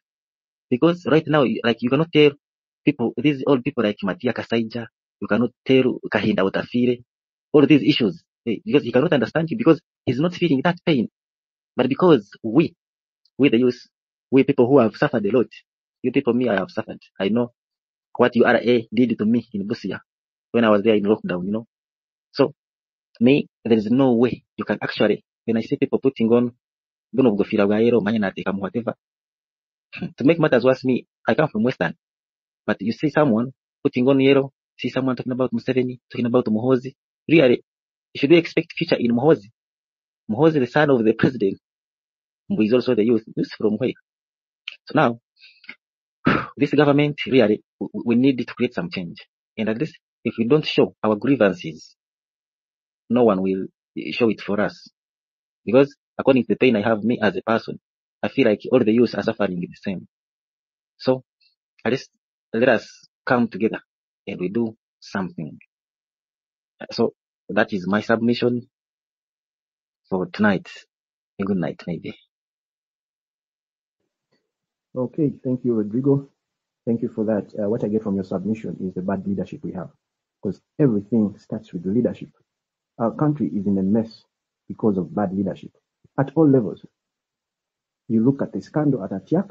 Because right now, like you cannot tell people, these old people like Matia Kasaija, you cannot tell Kahinda Utafire, all these issues, because he cannot understand you because he's not feeling that pain. But because we the youth, we people who have suffered a lot, you people, me, I have suffered. I know what URA did to me in Busia when I was there in lockdown, you know. So, me, there is no way you can actually, when I see people putting on, whatever, to make matters worse, me, I come from Western. But you see someone putting on yellow, see someone talking about Museveni, talking about Muhozi. Really, should we expect future in Muhozi? Muhozi, the son of the president, who is also the youth from where? So now, this government, really, we need to create some change. And at least, if we don't show our grievances, no one will show it for us. Because according to the pain I have, me as a person, I feel like all the youth are suffering the same. So, at least, let us come together and we do something. So, that is my submission for tonight. A good night, maybe. Okay, thank you, Rodrigo. Thank you for that. What I get from your submission is the bad leadership we have, because everything starts with leadership. Our country is in a mess because of bad leadership at all levels. You look at the scandal at Atiak,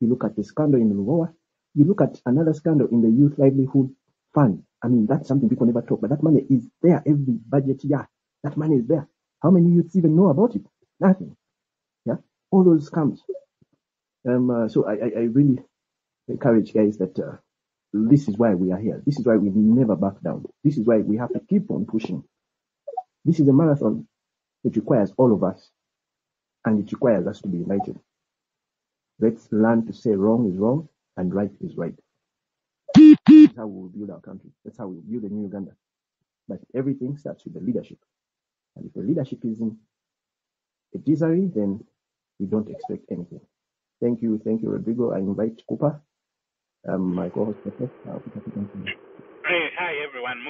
you look at the scandal in Lugoa, you look at another scandal in the Youth Livelihood Fund. I mean, that's something people never talk, but that money is there every budget year. That money is there. How many youths even know about it? Nothing. Yeah, all those scams. So I really encourage guys that this is why we are here. This is why we never back down. This is why we have to keep on pushing. This is a marathon. It requires all of us, and it requires us to be united. Let's learn to say wrong is wrong and right is right. That's how we will build our country. That's how we will build a new Uganda. But everything starts with the leadership. And if the leadership isn't a disarray, then we don't expect anything. Thank you, Rodrigo. I invite Cooper, my co-host. Hi, everyone.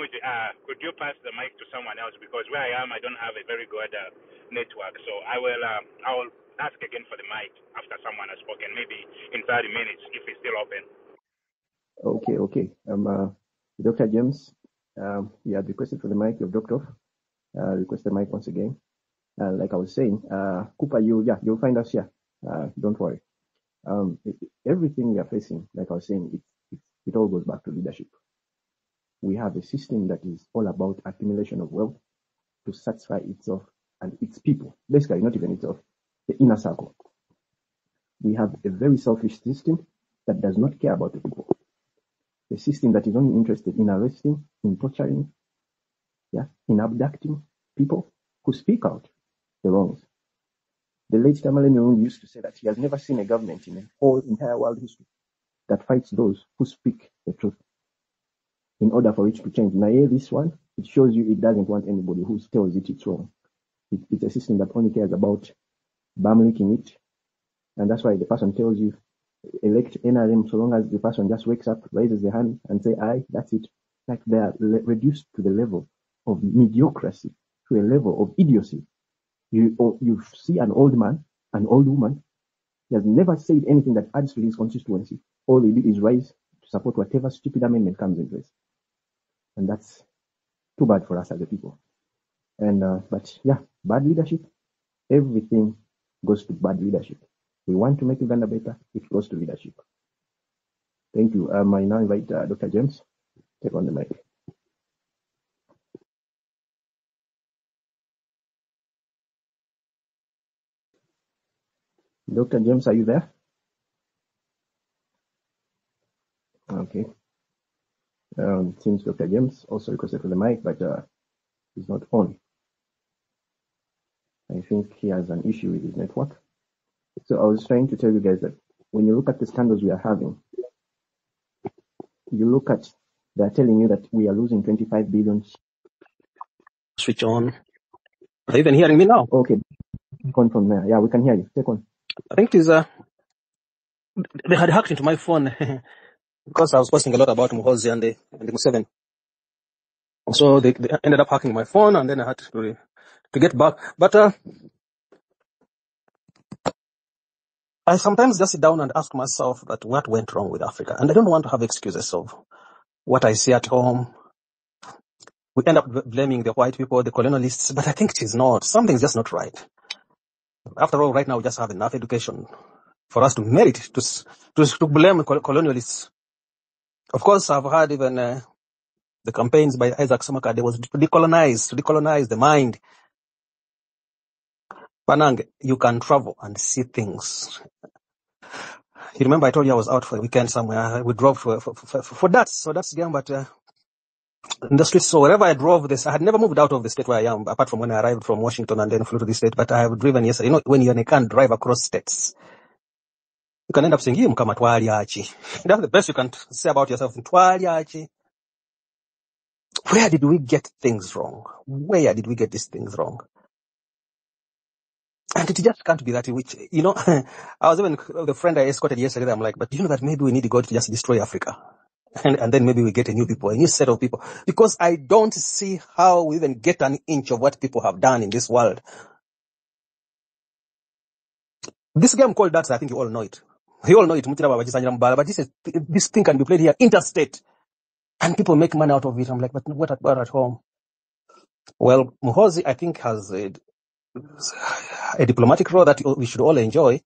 Could you pass the mic to someone else, because where I am, I don't have a very good network. So I will ask again for the mic after someone has spoken, maybe in 30 minutes if it's still open. Okay. Dr. James, you had requested for the mic. You've dropped off. Request the mic once again. Like I was saying, Cooper, you'll find us here. Don't worry. Everything we are facing, like I was saying, it all goes back to leadership. We have a system that is all about accumulation of wealth to satisfy itself and its people. Basically, not even itself, the inner circle. We have a very selfish system that does not care about the people. A system that is only interested in arresting, in torturing, in abducting people who speak out the wrongs. The late Tamale Nyerungu used to say that he has never seen a government in the whole entire world history that fights those who speak the truth in order for it to change. Now, here, this one, it shows you it doesn't want anybody who tells it it's wrong. It's a system that only cares about bum-licking it. And that's why the person tells you, elect NRM, so long as the person just wakes up, raises their hand and say, aye, that's it. Like they are reduced to the level of mediocrity, to a level of idiocy. You see an old man, an old woman, he has never said anything that adds to his constituency. All he did is rise to support whatever stupid amendment comes in place. And that's too bad for us as a people. And but yeah, bad leadership, everything goes to bad leadership. We want to make Uganda better, it goes to leadership. Thank you. I now invite Dr. James, take on the mic. Dr. James, are you there? Okay. Seems Dr. James also requested for the mic, but he's not on. I think he has an issue with his network. So I was trying to tell you guys that when you look at the scandals we are having, you look at, they're telling you that we are losing 25 billion. Switch on. Are you even hearing me now? Okay, take on from there. Yeah, we can hear you. Take on. I think it is, they had hacked into my phone because I was posting a lot about Muhoozi and the Museveni. So they ended up hacking my phone, and then I had to get back. But I sometimes just sit down and ask myself that what went wrong with Africa. And I don't want to have excuses of what I see at home. We end up blaming the white people, the colonialists, but I think it is not. Something's just not right. After all, right now we just have enough education for us to merit to blame colonialists. Of course, I've heard even the campaigns by Isaac Samakade was to decolonize the mind. Panang, you can travel and see things. You remember I told you I was out for a weekend somewhere. We drove for that. So that's the game, but in the streets. So wherever I drove this, I had never moved out of the state where I am, apart from when I arrived from Washington and then flew to the state. But I have driven yesterday. You know, when you can't drive across states, you can end up saying, that's the best you can say about yourself. Where did we get things wrong? Where did we get these things wrong? And it just can't be that, which, you know, I was even, the friend I escorted yesterday, I'm like, but you know that maybe we need God to just destroy Africa. And then maybe we get a new set of people. Because I don't see how we even get an inch of what people have done in this world. This game called darts, I think you all know it. You all know it, but this thing can be played here interstate. And people make money out of it. I'm like, but what about at home? Well, Muhoozi, I think, has a diplomatic role that we should all enjoy.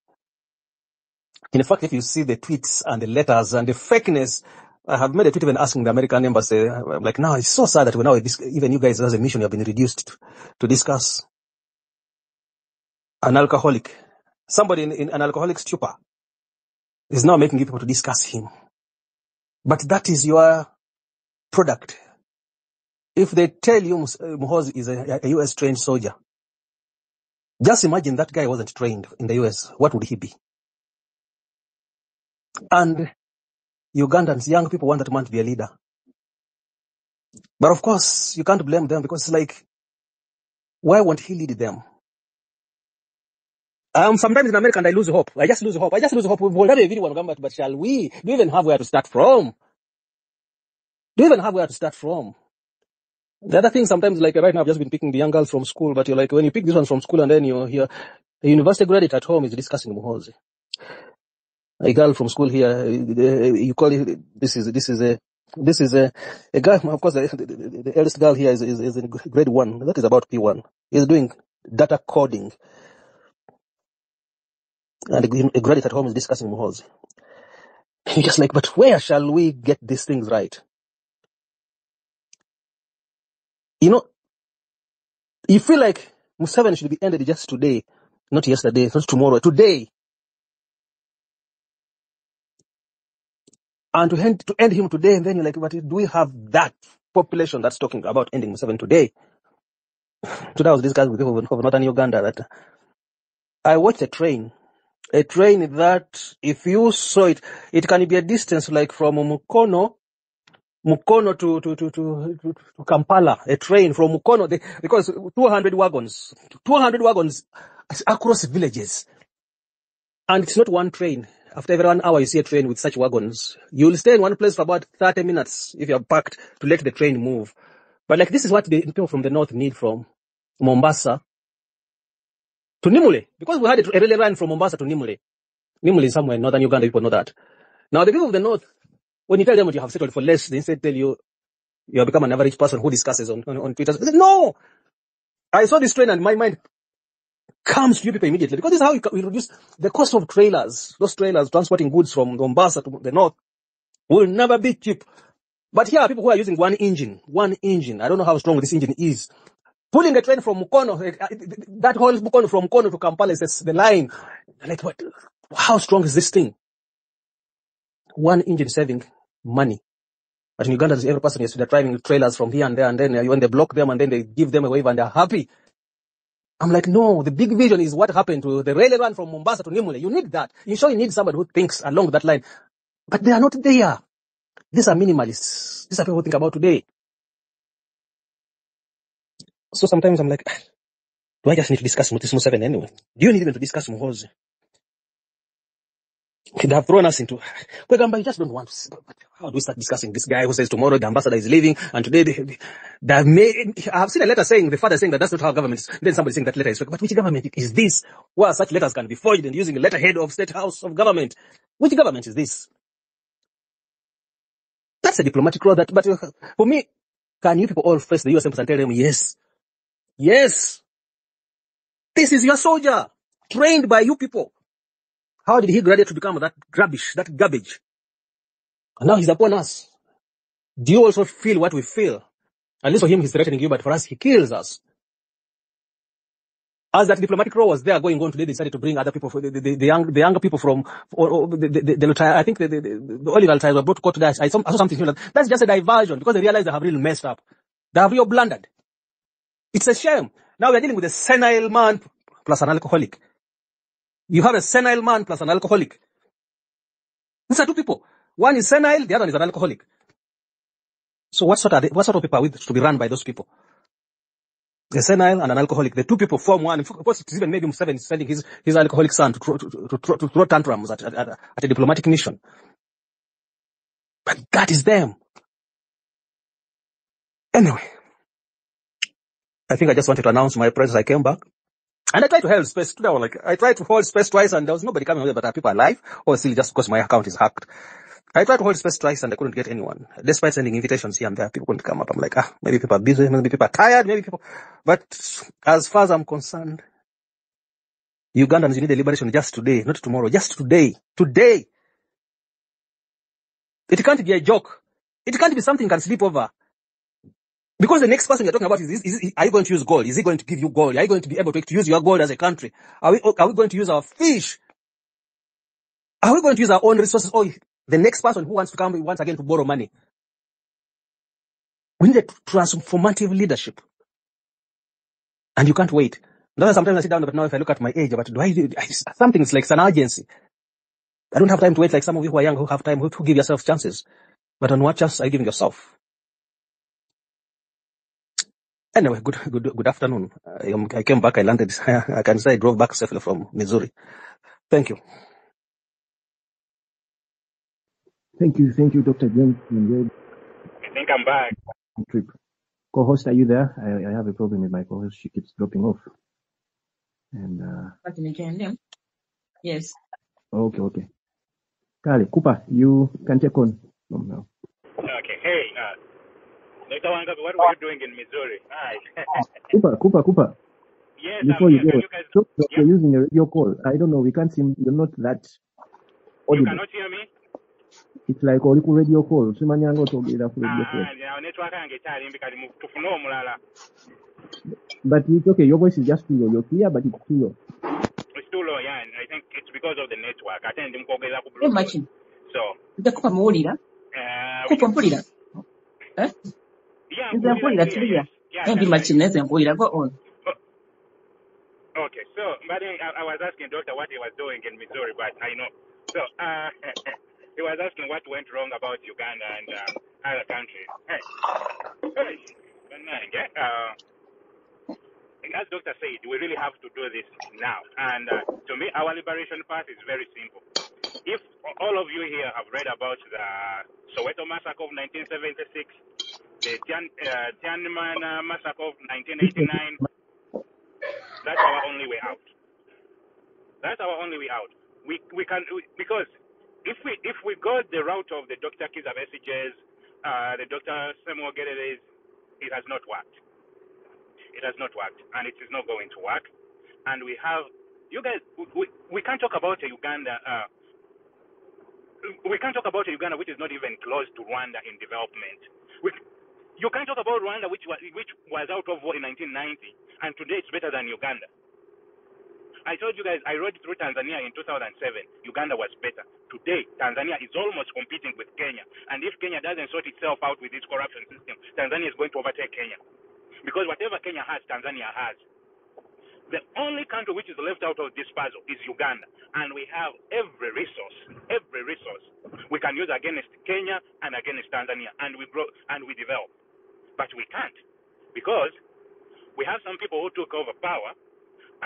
In fact, if you see the tweets and the letters and the fakeness, I have made a tweet even asking the American embassy, like, now it's so sad that now even you guys as a mission, you have been reduced to discuss an alcoholic. Somebody in an alcoholic stupor is now making people to discuss him. But that is your product. If they tell you Muhoozi is a US trained soldier, just imagine that guy wasn't trained in the US. What would he be? And Ugandans, young people want that man to be a leader. But of course, you can't blame them because it's like, why won't he lead them? Sometimes in America, I lose hope. I just lose hope. We've already a video on, but shall we? Do you even have where to start from? The other thing, sometimes, like right now, I've just been picking the young girls from school, but you're like, when you pick this one from school and then you hear a university graduate at home is discussing Muhoozi. A girl from school here, you call it, this is a guy, of course, the eldest girl here is in grade 1. That is about P1. He's doing data coding. And a graduate at home is discussing Muhoozi. You're just like, but where shall we get these things right? You know, you feel like Museveni should be ended just today, not yesterday, not tomorrow, today. And to end him today, and then you're like, but do we have that population that's talking about ending Museveni today? Today I was discussing with people of northern Uganda that I watched a train that if you saw it, it can be a distance like from Mukono to Kampala, a train from Mukono, because 200 wagons across villages. And it's not one train. After every 1 hour, you see a train with such wagons. You'll stay in one place for about 30 minutes if you're packed to let the train move. But like this is what the people from the north need from Mombasa to Nimule. Because we had a railway line from Mombasa to Nimule. Nimule is somewhere in northern Uganda, people know that. Now the people of the north, when you tell them what you have settled for less, they instead tell you have become an average person who discusses on Twitter. They say, no! I saw this train and my mind comes to you people immediately. Because this is how we reduce the cost of trailers. Those trailers transporting goods from Mombasa to the north will never be cheap. But here are people who are using one engine. I don't know how strong this engine is. Pulling a train from Mukono, that whole Mukono from Mukono to Kampala is the line. Like, what? How strong is this thing? One engine saving money. But in Uganda, every person is driving trailers from here and there, and then when they block them and then they give them a wave and they're happy. I'm like, no, the big vision is what happened to the railway run from Mombasa to Nimule. You need that. You sure you need somebody who thinks along that line. But they are not there. These are minimalists. These are people who think about today. So sometimes I'm like, do I just need to discuss Mutis Museveni anyway? Do you need even to discuss Muhozi? They have thrown us into, Kwegamba, you just don't want to, but how do we start discussing this guy who says tomorrow the ambassador is leaving and today I've seen a letter saying, the father saying that that's not how government is, then somebody saying that letter is fake. But which government is this? Where such letters can be forged and using a letterhead of State House of Government? Which government is this? That's a diplomatic role but for me, can you people all face the US embassy and tell them, yes, this is your soldier, trained by you people. How did he graduate to become that garbage? And now he's upon us. Do you also feel what we feel? At least for him, he's threatening you, but for us, he kills us. As that diplomatic role was there going on today, they decided to bring other people, the younger people from, I think the Oliver trials were brought to court today. I saw something similar. That's just a diversion because they realize they have really messed up. They have really blundered. It's a shame. Now we're dealing with a senile man plus an alcoholic. You have a senile man plus an alcoholic. These are two people. One is senile, the other one is an alcoholic. So what sort of people are we to be run by those people? A senile and an alcoholic. The two people form one. Of course, it's even maybe Museveni sending his alcoholic son to throw tantrums at a diplomatic mission. But that is them. Anyway, I think I just wanted to announce my presence. I came back. And I tried to hold space. Today, I tried to hold space twice and there was nobody coming over, but are people alive? Or still just because my account is hacked? I tried to hold space twice and I couldn't get anyone. Despite sending invitations here and there, people couldn't come up. I'm like, maybe people are busy, maybe people are tired, But as far as I'm concerned, Ugandans need a liberation just today, not tomorrow, just today. Today. It can't be a joke. It can't be something you can sleep over. Because the next person you're talking about are you going to use gold? Is he going to give you gold? Are you going to be able to use your gold as a country? Are we going to use our fish? Are we going to use our own resources? Or the next person who wants to come once again to borrow money? We need a transformative leadership. And you can't wait. Sometimes I sit down, but now if I look at my age, but something's like it's an urgency. I don't have time to wait like some of you who are young who have time, who give yourself chances. But on what chance are you giving yourself? Anyway, good afternoon. I came back, I landed, I can say I drove back safely from Missouri. Thank you. Thank you, Dr. James. I think I'm back. Trip. Co-host, are you there? I have a problem with my co-host. She keeps dropping off. And Yes. Okay. Kale, Cooper, you can take on from now. Okay. Hey, Dr. Wangabi, what were you doing in Missouri? Hi. Cooper. Yes, before I'm you here. go, Can you guys... so you're using a radio call. I don't know. We can't seem. You're not that audible. You cannot hear me? It's like a radio call. Simanyango to get up radio call. But it's okay. Your voice is just too low. You're clear, but it's too low. It's too low, yeah. And I think it's because of the network. I think Imagine. So. Kupa mpulira. Eh? Yeah, I'm pulling that. Yes. Yeah, I Maybe can hear you. Machinese and Boyla go on. Okay, so but then I was asking Doctor what he was doing in Missouri, but I know. So he was asking what went wrong about Uganda and other countries. Hey, as Doctor said, we really have to do this now. And to me, our liberation path is very simple. If all of you here have read about the Soweto massacre of 1976, the Tiananmen massacre of 1989, that's our only way out. That's our only way out. Because if we go the route of the Dr. Kiza messages, the Dr. Samuel Geredes, it has not worked. It has not worked, and it is not going to work. And we have, you guys, we can't talk about a Uganda. We can't talk about a Uganda which is not even close to Rwanda in development. You can't talk about Rwanda which was out of war in 1990, and today it's better than Uganda. I told you guys, I rode through Tanzania in 2007. Uganda was better. Today, Tanzania is almost competing with Kenya. And if Kenya doesn't sort itself out with its corruption system, Tanzania is going to overtake Kenya. Because whatever Kenya has, Tanzania has. The only country which is left out of this puzzle is Uganda. And we have every resource we can use against Kenya and against Tanzania. And we grow and we develop. But we can't. Because we have some people who took over power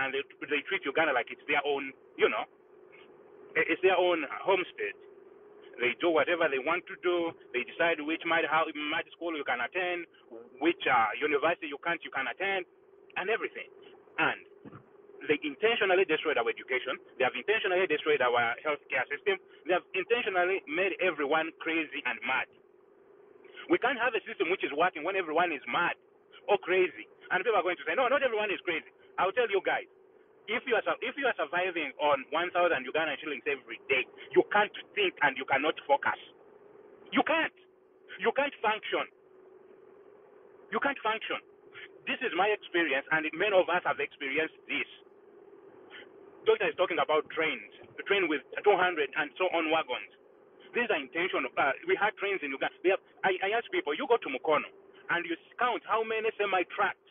and they treat Uganda like it's their own, it's their own homestead. They do whatever they want to do. They decide which medical school you can attend, which university you can attend, and everything. And they intentionally destroyed our education. They have intentionally destroyed our healthcare system. They have intentionally made everyone crazy and mad. We can't have a system which is working when everyone is mad or crazy. And people are going to say, no, not everyone is crazy. I'll tell you guys. If you are surviving on 1,000 Ugandan shillings every day, you can't think and you cannot focus. You can't. You can't function. You can't function. This is my experience, and many of us have experienced this. Doctor is talking about trains, the train with 200 and so on wagons. These are intentional. We had trains in Uganda. I ask people, you go to Mukono, and you count how many semi-trucks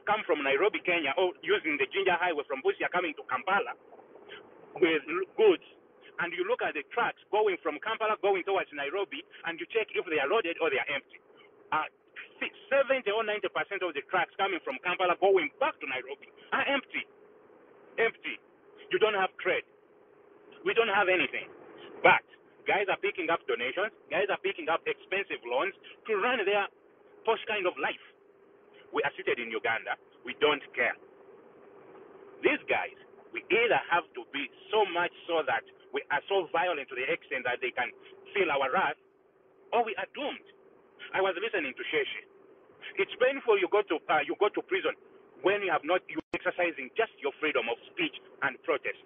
come from Nairobi, Kenya, or using the Ginger Highway from Busia coming to Kampala with goods, and you look at the trucks going from Kampala going towards Nairobi, and you check if they are loaded or they are empty. 70 or 90% of the trucks coming from Kampala going back to Nairobi are empty. Empty. You don't have trade. We don't have anything. But guys are picking up donations. Guys are picking up expensive loans to run their posh kind of life. We are seated in Uganda. We don't care. These guys, we either have to be so much so that we are so violent to the extent that they can feel our wrath, or we are doomed. I was listening to Sheshe. It's painful you go to prison when you exercising just your freedom of speech and protest.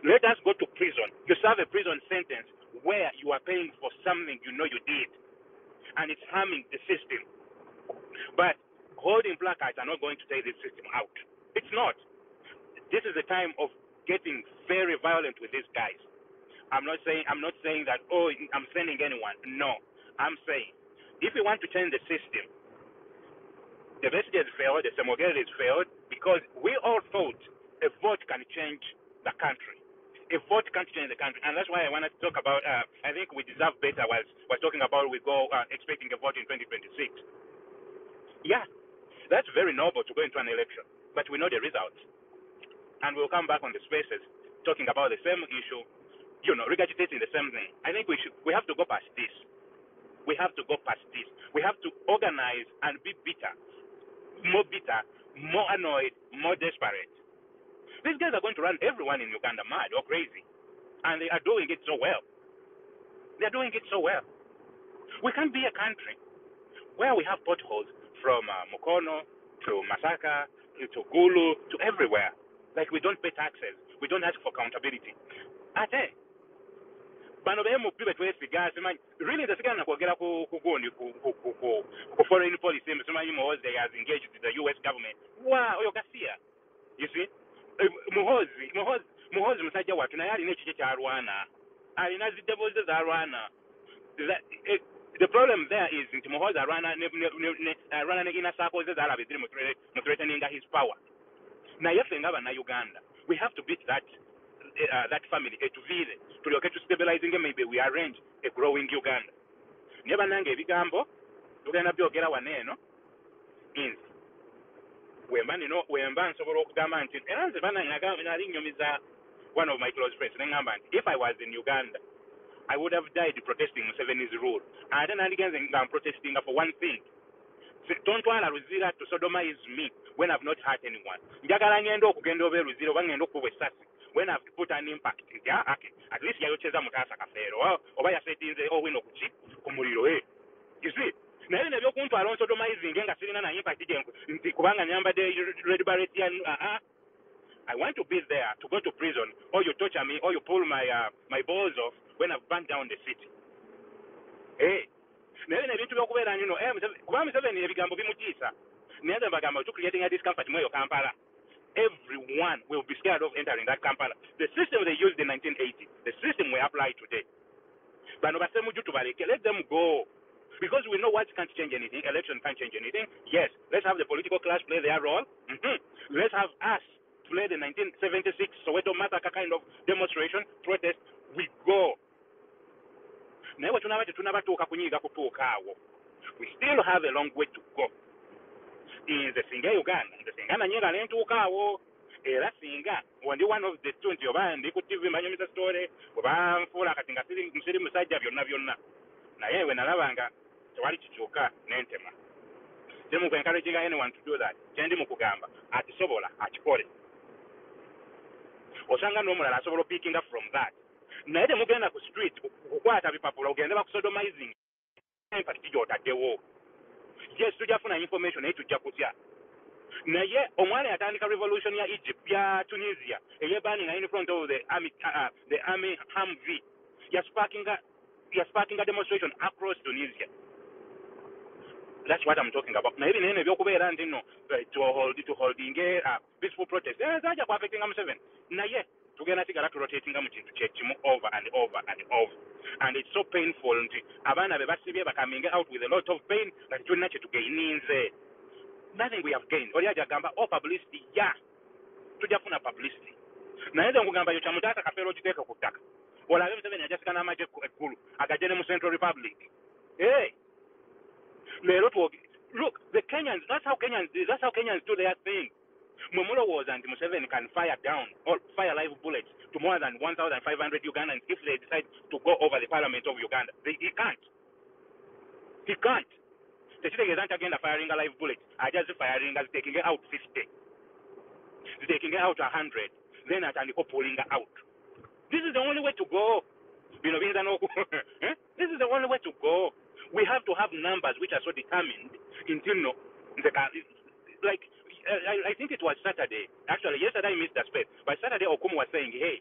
Let us go to prison. You serve a prison sentence where you are paying for something you know you did, and it's harming the system. But holding placards are not going to take this system out. It's not. This is the time of getting very violent with these guys. I'm not saying that, I'm sending anyone. No. I'm saying, if you want to change the system, the message has failed, the Samogel has failed, because we all thought a vote can change the country. A vote can't change the country. And that's why I wanted to talk about, I think we deserve better was talking about we go expecting a vote in 2026. Yeah, that's very noble to go into an election. But we know the results. And we'll come back on the spaces talking about the same issue, regurgitating the same thing. I think we have to go past this. We have to go past this. We have to organize and be bitter, more annoyed, more desperate. These guys are going to run everyone in Uganda mad or crazy. And they are doing it so well. They're doing it so well. We can't be a country where we have potholes from Mukono to Masaka to Gulu to everywhere. Like we don't pay taxes. We don't ask for accountability. Ate. Bano bemu pibe twesiga simanyi really ndasigana nakwogera ku foreign policy simanyi Muhoozi has engaged with the US government. Oyo Garcia. You see? Muhoozi musajja wattu naye alina ekikye ky'alwana. Alina zideboze z'alwana. The problem there is nti muhoza rana inner circles ezalabe ziri mu threatening his power. Na yefe ngaba na Uganda, we have to beat that family etuvile tulyoke to stabilizing maybe we arrange a growing Uganda. Nyeba nange ebigambo tugenda byogera waneeno in wemba nsobola okugamba nti era nze nali nnyumiza one of my close friends neŋŋamba nti if I was in Uganda I would have died protesting Museveni's rule. Ate nandigenze nga protesting for one thing. Tontwala Luzira to sodomize me when I've not hurt anyone. Njagala ngenda okugenda obe Luzira oba ngenda okubwa essasi when I've put an impact. Okay. At least yayokyeza mutaasa kafeero oba yasetinze owino ku muliro. You see? Naye nebyokuntwala onsodomizing nga sirina na impact nti kubanga nyambadde red barretian. I want to be there to go to prison, or you torture me, or you pull my balls off when I've burnt down the city. Hey, naye nebintu byokubeera nyo kuba Museveni ebigambo bimutiisa naye bagamba to creating a discomfort mu Kampala. Everyone will be scared of entering that Kampala. The system they used in 1980, the system we apply today. Bano basemuju tubaleke, let them go. Because we know what can't change anything. Election can't change anything. Yes, let's have the political class play their role. Let's have us play the 1976 Soweto massacre kind of demonstration, protest. We go. Naye tunaba tetunabatuuka kunyiiga kutuuka awo. We still have a long way to go. Nze singa Uganda, nze singa nanyiga nentuuka awo. Era singa ndi one of the students oba ndi ku TV mbanyumiza story oba nfuula kati nga siri musajja byonna. Naye we nalabanga tewali kikyuka n'entema. Simu ku encouraging anyone to do that. Kyendi mu kugamba atisobola akikole. Osanga n'omulala asobola picking up from that. Naye temugenda ku street kukwata bipapula ogende bakusodomizing impact gy'otaddewo. Yes, tujafuna information naye tujja kutya. Naye omwana yatandika revolution ya Egypt ya Tunisia eyebanning in front of the army Humvee. You're sparking a demonstration across Tunisia. That's what I'm talking about. Now, even if you're to holding a peaceful protest, that's affecting Museveni. Now, yeah, together to rotating to check him over and over and over. And it's so painful. Abana coming out with a lot of pain that you're not to gain. Nothing we have gained. Or publicity, yeah. To Japuna publicity. Now, I don't go by your Chamudata Capello to take a kutaka. Well, I have just gonna make a cool. I got Central Republic. Hey. Look, the Kenyans, that's how Kenyans do their thing. Momulo was and Museveni can fire down or fire live bullets to more than 1,500 Ugandans if they decide to go over the parliament of Uganda. He can't. He can't. The city isn't again firing a live bullet. I just firing as taking it out 50. Taking it out 100. Then at pulling it out. This is the only way to go. This is the only way to go. We have to have numbers which are so determined until I think it was Saturday. Actually, yesterday I missed the space. But Saturday Okumu was saying, hey,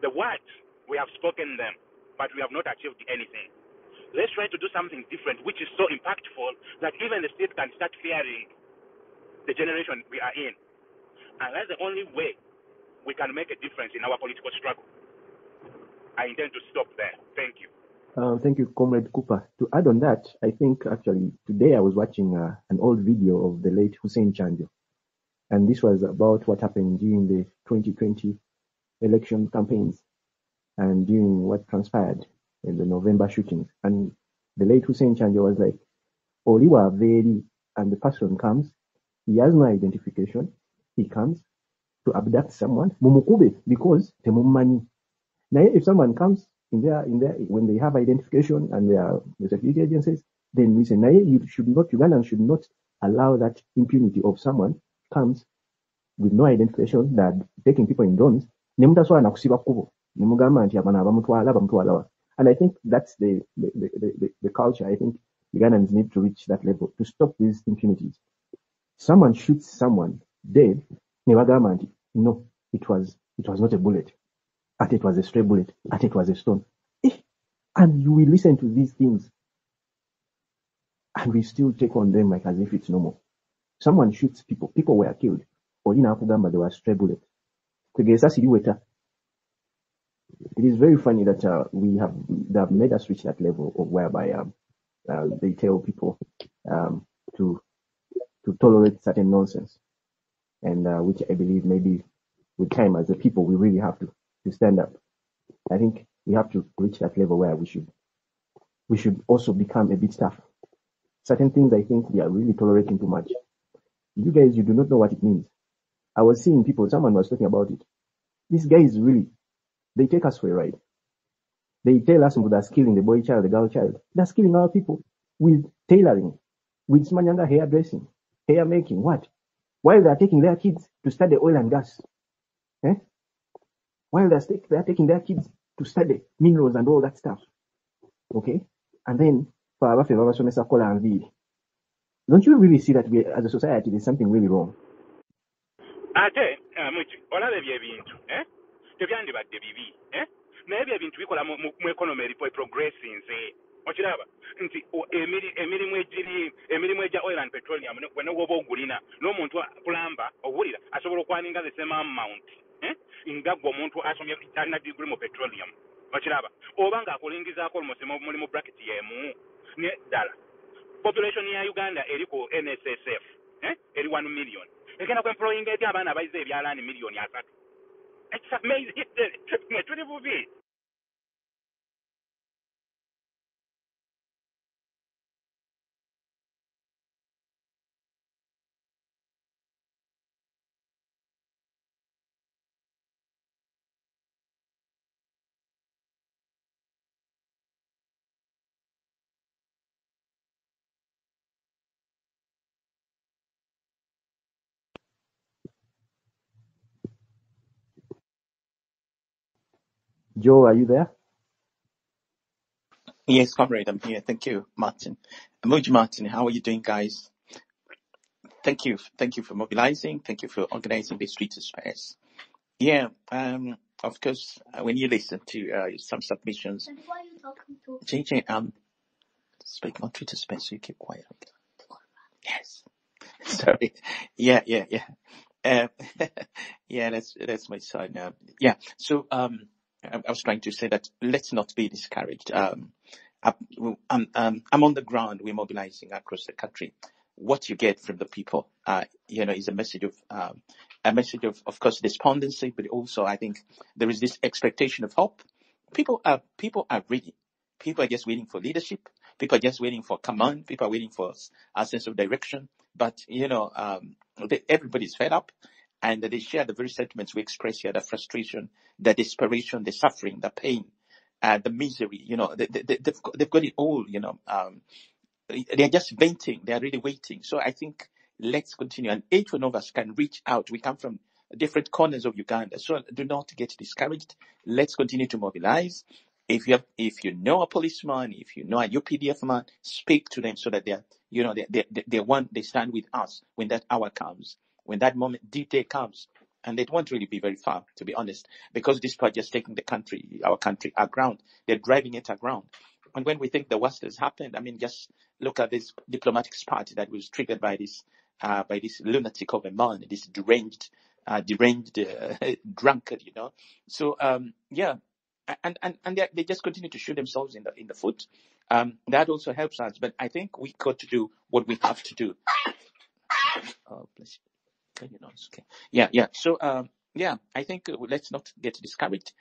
the words, we have spoken them, but we have not achieved anything. Let's try to do something different, which is so impactful that even the state can start fearing the generation we are in. And that's the only way we can make a difference in our political struggle. I intend to stop there. Thank you. Thank you, Comrade Cooper. To add on that, I think actually today I was watching an old video of the late Hussein Chanjo. And this was about what happened during the 2020 election campaigns and during what transpired in the November shootings. And the late Hussein Chanjo was like, Oliwa Veri, and the person comes, he has no identification, he comes to abduct someone, Mumukube, because Temumani. Now, if someone comes in there, when they have identification and they are the security agencies, then we say, Ugandans should not allow that impunity of someone comes with no identification that taking people in drones. And I think that's the culture. I think Ugandans need to reach that level to stop these impunities. Someone shoots someone dead, no, it was not a bullet. At it was a stray bullet. At it was a stone. And you will listen to these things. And we still take on them like as if it's normal. Someone shoots people. People were killed. Or in Afugamba, there was stray bullets. It is very funny that they have made us reach that level of whereby they tell people to tolerate certain nonsense, and which I believe maybe with time as a people we really have to stand up. I think we have to reach that level where we should also become a bit tough. Certain things I think we are really tolerating too much. You guys, you do not know what it means. I was seeing people, someone was talking about it. These guys really, they take us for a ride. They tell us that's killing the boy child, the girl child. That's killing our people with tailoring, with smanyanga hairdressing, hair making, what? While they're taking their kids to study oil and gas. Eh? While they're taking their kids to study minerals and all that stuff. Okay? And then, don't you really see that we, as a society, there's something really wrong? Ate, muti, olaba ebintu, tebyandibadde bibi, naye ebyo ebintu bikola mu economy eripo progressing nze. Okiraba nti emirimu egya oil and petroleum wena woba ogulina n'omuntu kulamba owulira asobola okwaninga the same amount nga gwe omuntu asomye alina degree mu petroleum. Okiraba oba ng'akulingizaako muli mu bracket y'emu ne ddala population ya Uganda eri ku NSSF eri 1 million. Egenda ku employing eti abaana abayize ebyalaani miliyoni 3. It's amazing. Tuli bubi. Joe, are you there? Yes, comrade, I'm here. Thank you, Martin. Emoji Martin, how are you doing, guys? Thank you for mobilizing. Thank you for organizing this Twitter space. Yeah, of course, when you listen to some submissions, why are you talking to JJ? Speaking on Twitter space, so you keep quiet. Yes. Sorry. Yeah. Yeah, that's my side now. Yeah. So, I was trying to say that let's not be discouraged. I'm on the ground. We're mobilizing across the country. What you get from the people, is a message of course, despondency, but also I think there is this expectation of hope. People are ready. People are just waiting for leadership. People are just waiting for command. People are waiting for a sense of direction. But, everybody's fed up, and they share the very sentiments we express here: the frustration, the desperation, the suffering, the pain, the misery. They've got it all. They're just venting. They're really waiting. So I think let's continue. And each one of us can reach out. We come from different corners of Uganda. So do not get discouraged. Let's continue to mobilize. If you know a policeman, if you know a UPDF man, speak to them so that they stand with us when that hour comes, when that moment, D-Day comes. And it won't really be very far, to be honest, because this part just taking our country, aground. They're driving it aground. And when we think the worst has happened, I mean, just look at this diplomatic spat that was triggered by this lunatic of a man, this deranged drunkard, So, and they just continue to shoot themselves in the foot. That also helps us, but I think we got to do what we have to do. Oh, bless you. Okay. Yeah. So, I think let's not get discouraged.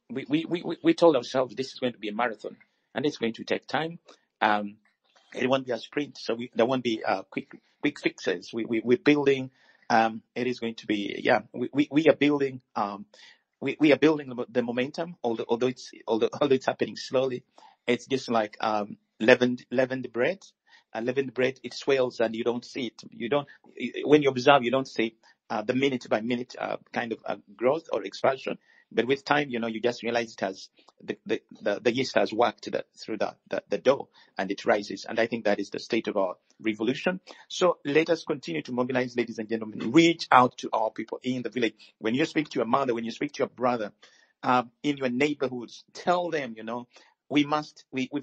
We told ourselves this is going to be a marathon, and it's going to take time. It won't be a sprint, so there won't be quick fixes. We're building. It is going to be, we are building. We are building the momentum, although it's happening slowly. It's just like leavened bread. Leavened bread, it swells and you don't see it. When you observe, you don't see the minute by minute kind of growth or expansion. But with time, you just realize it has the yeast has worked through the dough and it rises. And I think that is the state of our revolution. So let us continue to mobilize, ladies and gentlemen. Reach out to our people in the village. When you speak to your mother, when you speak to your brother, in your neighborhoods, tell them, we've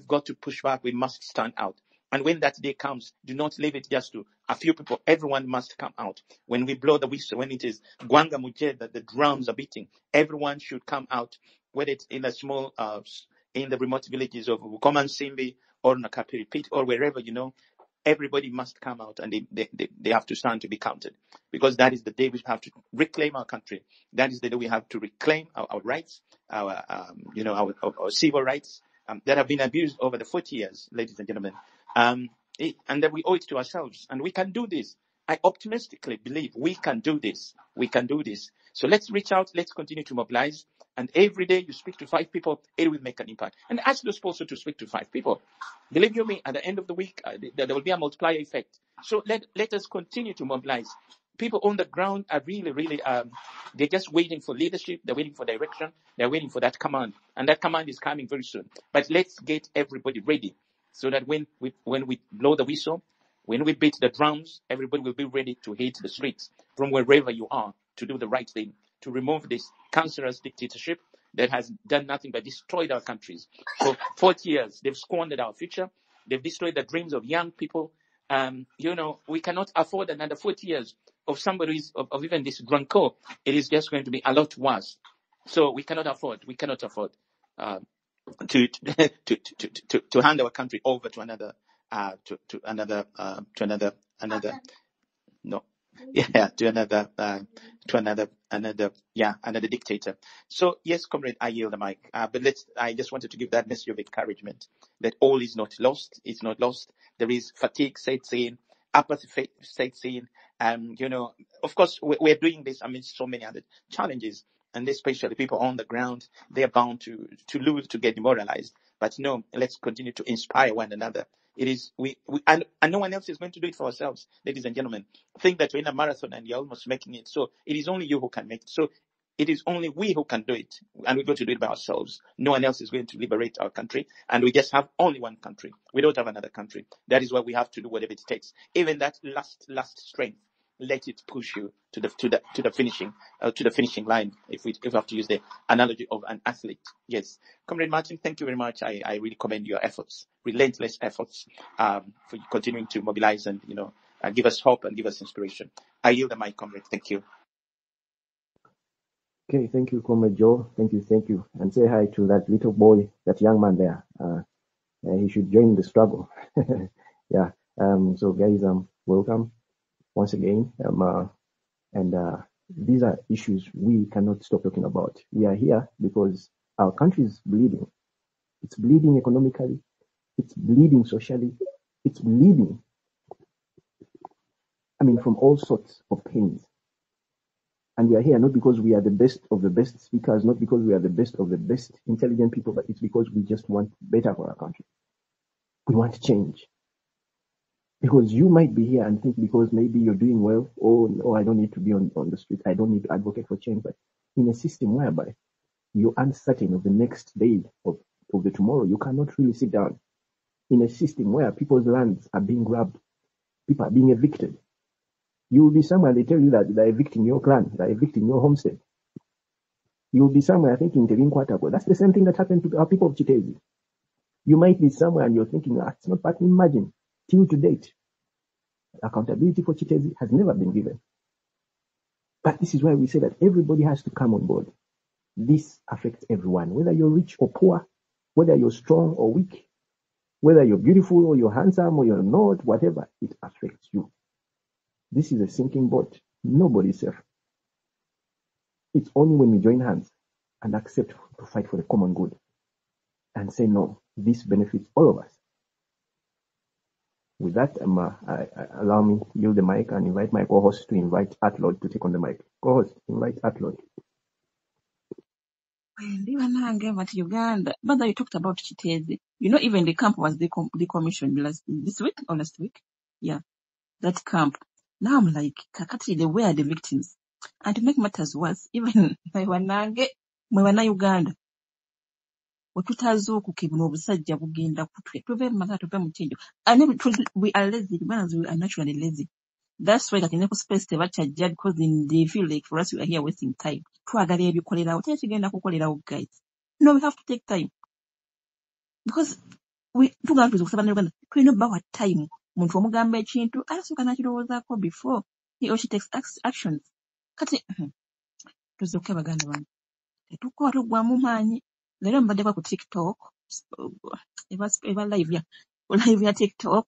got to push back. We must stand out. And when that day comes, do not leave it just to a few people. Everyone must come out. When we blow the whistle, when it is Gwanga Mujed, that the drums are beating, everyone should come out whether it's in a small, in the remote villages of Common Simbi or Nakapiri Pit or wherever, everybody must come out and they have to stand to be counted, because that is the day we have to reclaim our country. That is the day we have to reclaim our rights, our civil rights that have been abused over the 40 years, ladies and gentlemen. And that we owe it to ourselves, and we can do this. I optimistically believe we can do this. We can do this. So let's reach out. Let's continue to mobilize. And every day you speak to 5 people, it will make an impact. And ask those also to speak to 5 people. Believe you me, at the end of the week, there will be a multiplier effect. So let us continue to mobilize. People on the ground are really, they're just waiting for leadership. They're waiting for direction. They're waiting for that command. And that command is coming very soon. But let's get everybody ready so that when we blow the whistle, when we beat the drums, everybody will be ready to hit the streets from wherever you are to do the right thing, to remove this cancerous dictatorship that has done nothing but destroyed our countries. For 40 years, they've squandered our future. They've destroyed the dreams of young people. We cannot afford another 40 years of somebody of even this Dranko. It is just going to be a lot worse. So we cannot afford to hand our country over to another another dictator. So yes, comrade, I yield the mic. But I just wanted to give that message of encouragement that all is not lost. It's not lost. There is fatigue sets in, apathy sets in. Of course, we're doing this amidst so many other challenges, and especially people on the ground, they're bound to lose, to get demoralized. But no, let's continue to inspire one another. It is and no one else is going to do it for ourselves, ladies and gentlemen. Think that you're in a marathon and you're almost making it. So it is only you who can make it. So it is only we who can do it, and we're going to do it by ourselves. No one else is going to liberate our country, and we just have only one country. We don't have another country. That is why we have to do whatever it takes. Even that last strength, let it push you to the finishing line. If we have to use the analogy of an athlete, yes. Comrade Martin, thank you very much. I really commend your efforts, relentless efforts, for continuing to mobilize and give us hope and give us inspiration. I yield the mic, comrade. Thank you. Okay, thank you, Comrade Joe. Thank you. And say hi to that little boy, that young man there. He should join the struggle. Yeah. So guys, welcome once again. And these are issues we cannot stop talking about. We are here because our country is bleeding. It's bleeding economically. It's bleeding socially. It's bleeding, from all sorts of pains. And we are here not because we are the best of the best speakers, not because we are the best of the best intelligent people, but it's because we just want better for our country. We want change. Because you might be here and think because maybe you're doing well, oh, I don't need to be on the street, I don't need to advocate for change. But in a system whereby you're uncertain of the next day, of the tomorrow, you cannot really sit down. In a system where people's lands are being grabbed, people are being evicted. You will be somewhere, they tell you that they're evicting your clan, they're evicting your homestead. You will be somewhere thinking, that's the same thing that happened to our people of Chitezi. You might be somewhere and you're thinking, it's not, but imagine, till to date, accountability for Chitezi has never been given. But this is why we say that everybody has to come on board. This affects everyone, whether you're rich or poor, whether you're strong or weak, whether you're beautiful or you're handsome or you're not, whatever, it affects you. This is a sinking boat. Nobody's safe. It's only when we join hands and accept to fight for the common good and say, no, this benefits all of us. With that, allow me to yield the mic and invite my co-host to invite Atlord to take on the mic. Co-host, invite Atlord. Even Uganda. But you talked about Chitezi. Even the camp was decommissioned this week or last week. Yeah, that camp. Now I'm like, Kakati, they were the victims. And to make matters worse, even Mwana Uganda. Watutazo kukibuna obusajja bugenda kutwe. Tuve mata tuve mukinjo. And we are lazy, we are naturally lazy. That's why that in space tebachajja, because they feel like for us we are here wasting time. Twagala ebikoleraawo tekigenda kukolerawo guys. No, we have to take time. Because we tugamba tukusaba na Uganda, tulina bawa time. Muntu omugamba ekintu asooka nakirowoozaako before he or she takes actions. Kati tuzuke baganda bange. tetukola tugwamu maanyi. Leero mbaddeko ku TikTok, eba live ya TikTok,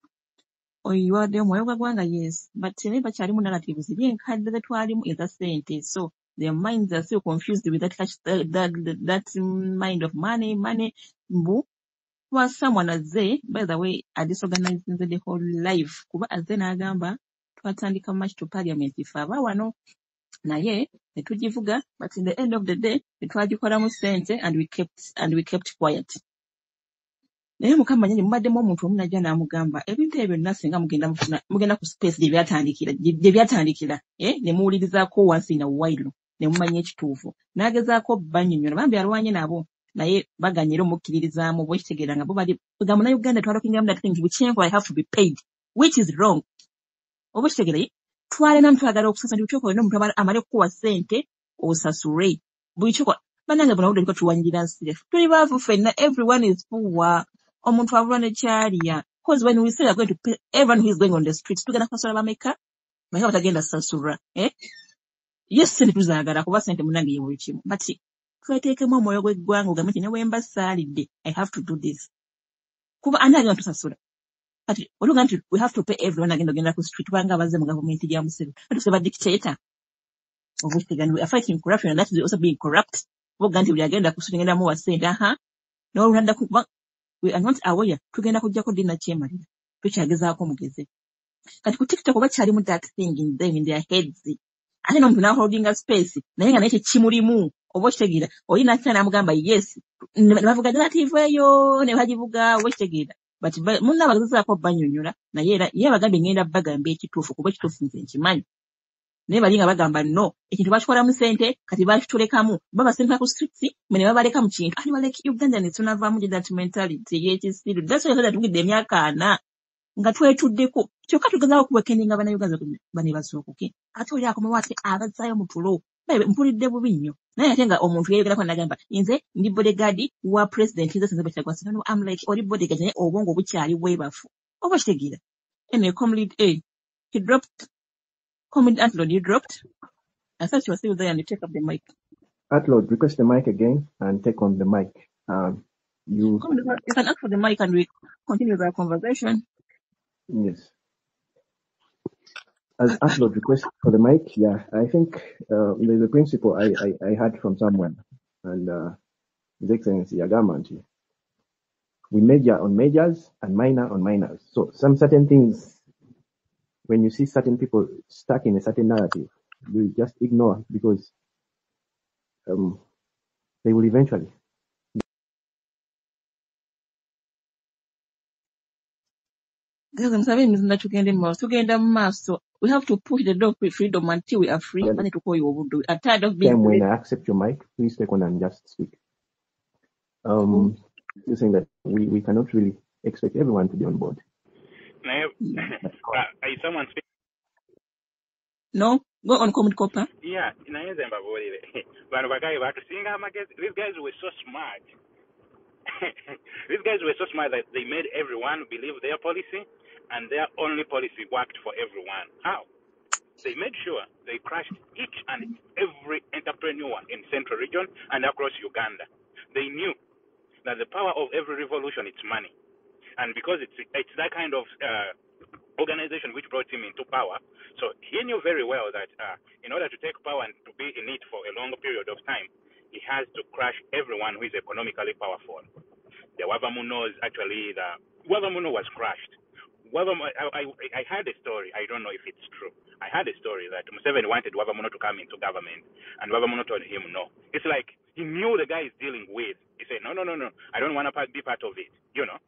oyiwadde omwoyo gwa ggwanga, yes, but naye bakyalimu narratives enkadde ze twalimu eza ssente, so their minds are still confused with that mind of money, mbu kuba someone azze, by the way, disorganizing the whole life, kuba azze n'agamba twatandika march to parliament ife aba wano, naye netugivuga, but in the end of the day netwagikolamu ssente and we kept quiet. Naye Mukama nyinyi mubaddemu omuntu omu najja n'amugamba ebintu ebyo byonna singa mugenda ku space gye byatandikira ne muwulirizaako once in a while ne mumanya ekituufu, n'agezaako bannyonnyola bambi alwanye nabo naye baganyira omukkiririzaamu bwe kitegeera nga bo bali ga Munnayuganda twalokingamu that things which I have to be paid, which is wrong. Oba kitegeera twalina mutwagala okusasa ndi bukyoko olina omuntu amale kukuwa ssente osasule buli kyoko bannange bonna budde liko tuwanyirira nsirefu tuli baavu ffenna, everyone is poor. Omuntu avula ne kyalya, because when we say we are going to pay everyone who is going on the streets tugenda kusasula bameka naye batagenda sasulwa yes sente tuzaagala kuba sente munnange ye buli kimu, but tweteekemu omwoyo gw'eggwanga ogambe nti ne bwe mba saalidde I have to do this kuba ani agenda tusasula kati oluga nti we have to pay everyone agenda ku street banga abaze mu gavumenti ya Museveni atuse ba dictator of which we are fighting corruption and that is also being corrupt oga nti buli agenda ku street ngenda mu wa sente no rwanda kuba we are not aware tugenda kujjako dina kyemalira tukyagezaako mugeze kati ku TikTok bakyalimu that thing in them in their heads ate n'omuntu n'aholdinga space naye nga naye kyekimulimu oba okitegeera olina akyana n'amugamba yes ne bavuga narrative eyo ne bagivuga oba okitegeera but munna abagezaako bannyonnyola naye era ye bagambye ngenda bagamba ekituufu kuba ekituufu nze nkimanyi naye bali nga bagamba no ekintu bakikolamu ssente kati bakitulekamu babasendeka ku streets ne babaleka mu kintu ali baleka Uganda ne tunavaamu that mentality y'ekisiru that's why that tugidde emyaka 4 nga twetuddeko kyokka tugezaako okuwekendinga bannayuganda bane basookoke ate oli akomewo ate abazaayo mu tulo mpulidde bubi nnyo naye ate nga omuntu yeyogerako n'agamba nze ndi bodyguard wa president nze sinze bwekyagwasa no I'm like oli bodyguard naye obwongo bukyali bwebafu oba kitegeera ene comrade he dropped Comrade Antlord, you dropped? I thought you were still there and you take up the mic. Athlord, request the mic again and take on the mic. You can ask for the mic and we continue our conversation. Yes. As Athlord request for the mic, yeah, I think there's a principle I heard from someone, and His Excellency Yagamanti. We major on majors and minor on minors. So some certain things, when you see certain people stuck in a certain narrative, you just ignore because they will eventually. We have to push the door for freedom until we are free. Yeah. I'm tired of being. When I accept your mic, please take on and just speak. You're saying that we cannot really expect everyone to be on board. Someone speak? No, go on, Comrade Copper. Yeah, these guys were so smart. These guys were so smart that they made everyone believe their policy, and their only policy worked for everyone. How? They made sure they crushed each and every entrepreneur in Central Region and across Uganda. They knew that the power of every revolution is money, and because it's that kind of organization which brought him into power, so he knew very well that in order to take power and to be in it for a long period of time, he has to crush everyone who is economically powerful. The Wavamunos actually, the Wavamuno was crushed. I heard a story. I don't know if it's true. I heard a story that Museveni wanted Wavamuno to come into government, and Wavamuno told him no. It's like he knew the guy is dealing with. He said, no, I don't want to be part of it, you know.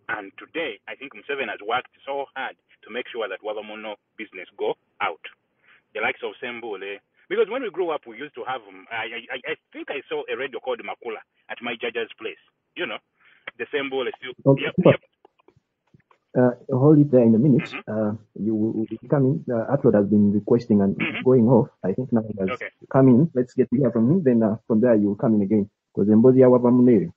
And today, I think Museveni has worked so hard to make sure that Wavamuno business go out. The likes of Sembule. Because when we grew up, we used to have, I think I saw a radio called Makula at my judge's place. You know, the Sembule still. Okay. Yep. Hold it there in a minute. You will be coming. Athlord has been requesting and going off. I think now he has come in. Let's get to hear from him. Then from there, you will come in again. Because Mbozia Wavamunere,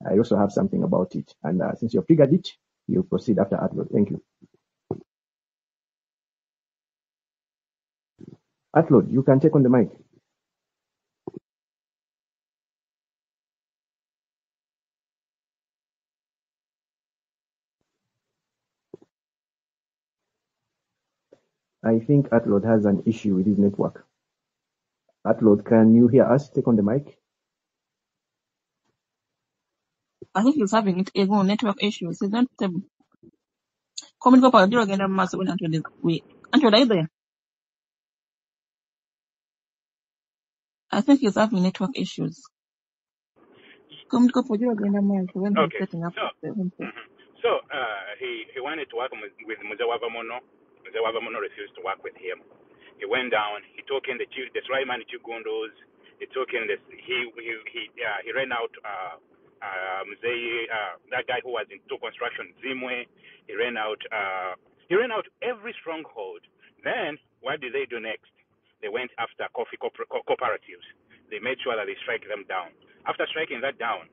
I also have something about it. And since you've figured it, you'll proceed after Athlord. Thank you. Athlord, you can take on the mic. I think Atlord has an issue with his network. Atlord, can you hear us? Take on the mic. I think he's having network issues. He's not stable. Comment go para again and mass when Anthony we Anthony are you there? I think he's having network issues. Comment go para again and mass when he's Okay, setting up so the himself. he wanted to work with Muzewa Vamono. Muzewa Vamono refused to work with him. He went down. He took in the Sraiman Chigundos. He took in the he ran out that guy who was into construction Zimwe. He ran out every stronghold. Then what did they do next? They went after coffee cooperatives. They made sure that they strike them down. After striking that down,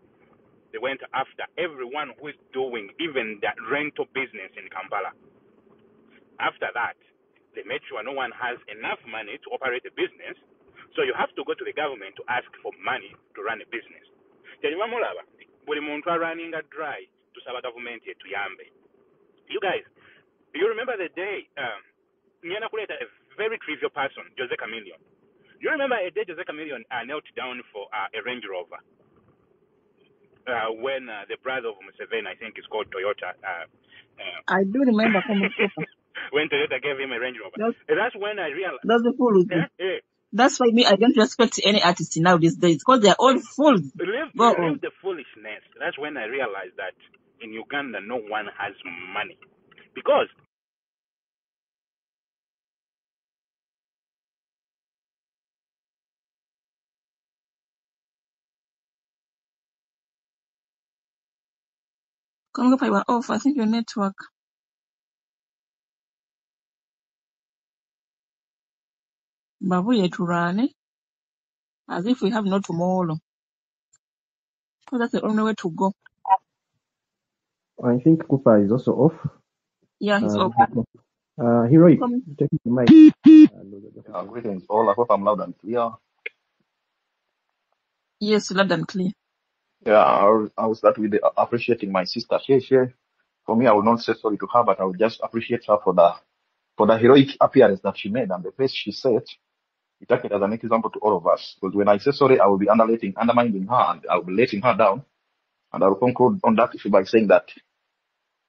they went after everyone who is doing even that rental business in Kampala. After that, they made sure no one has enough money to operate a business. So you have to go to the government to ask for money to run a business. Buli muntu running a dry to saba government to yambe. You guys, you remember the day Nyana Kuleta, a very trivial person, Jose Chameleon. You remember a day Jose Chameleon knelt down for a Range Rover when the brother of Museveni, I think is called Toyota, I do remember comment go para. when Toyota gave him a Range Rover. That's when I realized. That's the fools. That's why me I don't respect any artist now these days because they're all fools. Go on. Leave the foolishness. That's when I realized that in Uganda no one has money. Because Comment go para you are off. I think your network. Babu yeturane as if we have no tomorrow. Because that's the only way to go. I think Cooper is also off. Yeah, he's off. Heroic, Come. take the mic. Greetings all. I hope I'm loud and clear. Yes, loud and clear. Yeah, I will start with appreciating my sister Sheshe. For me, I will not say sorry to her, but I will just appreciate her for the heroic appearance that she made and the face she set. It acted as an example to all of us. Because when I say sorry, I will be undermining her and I will be letting her down. And I will conclude on that issue by saying that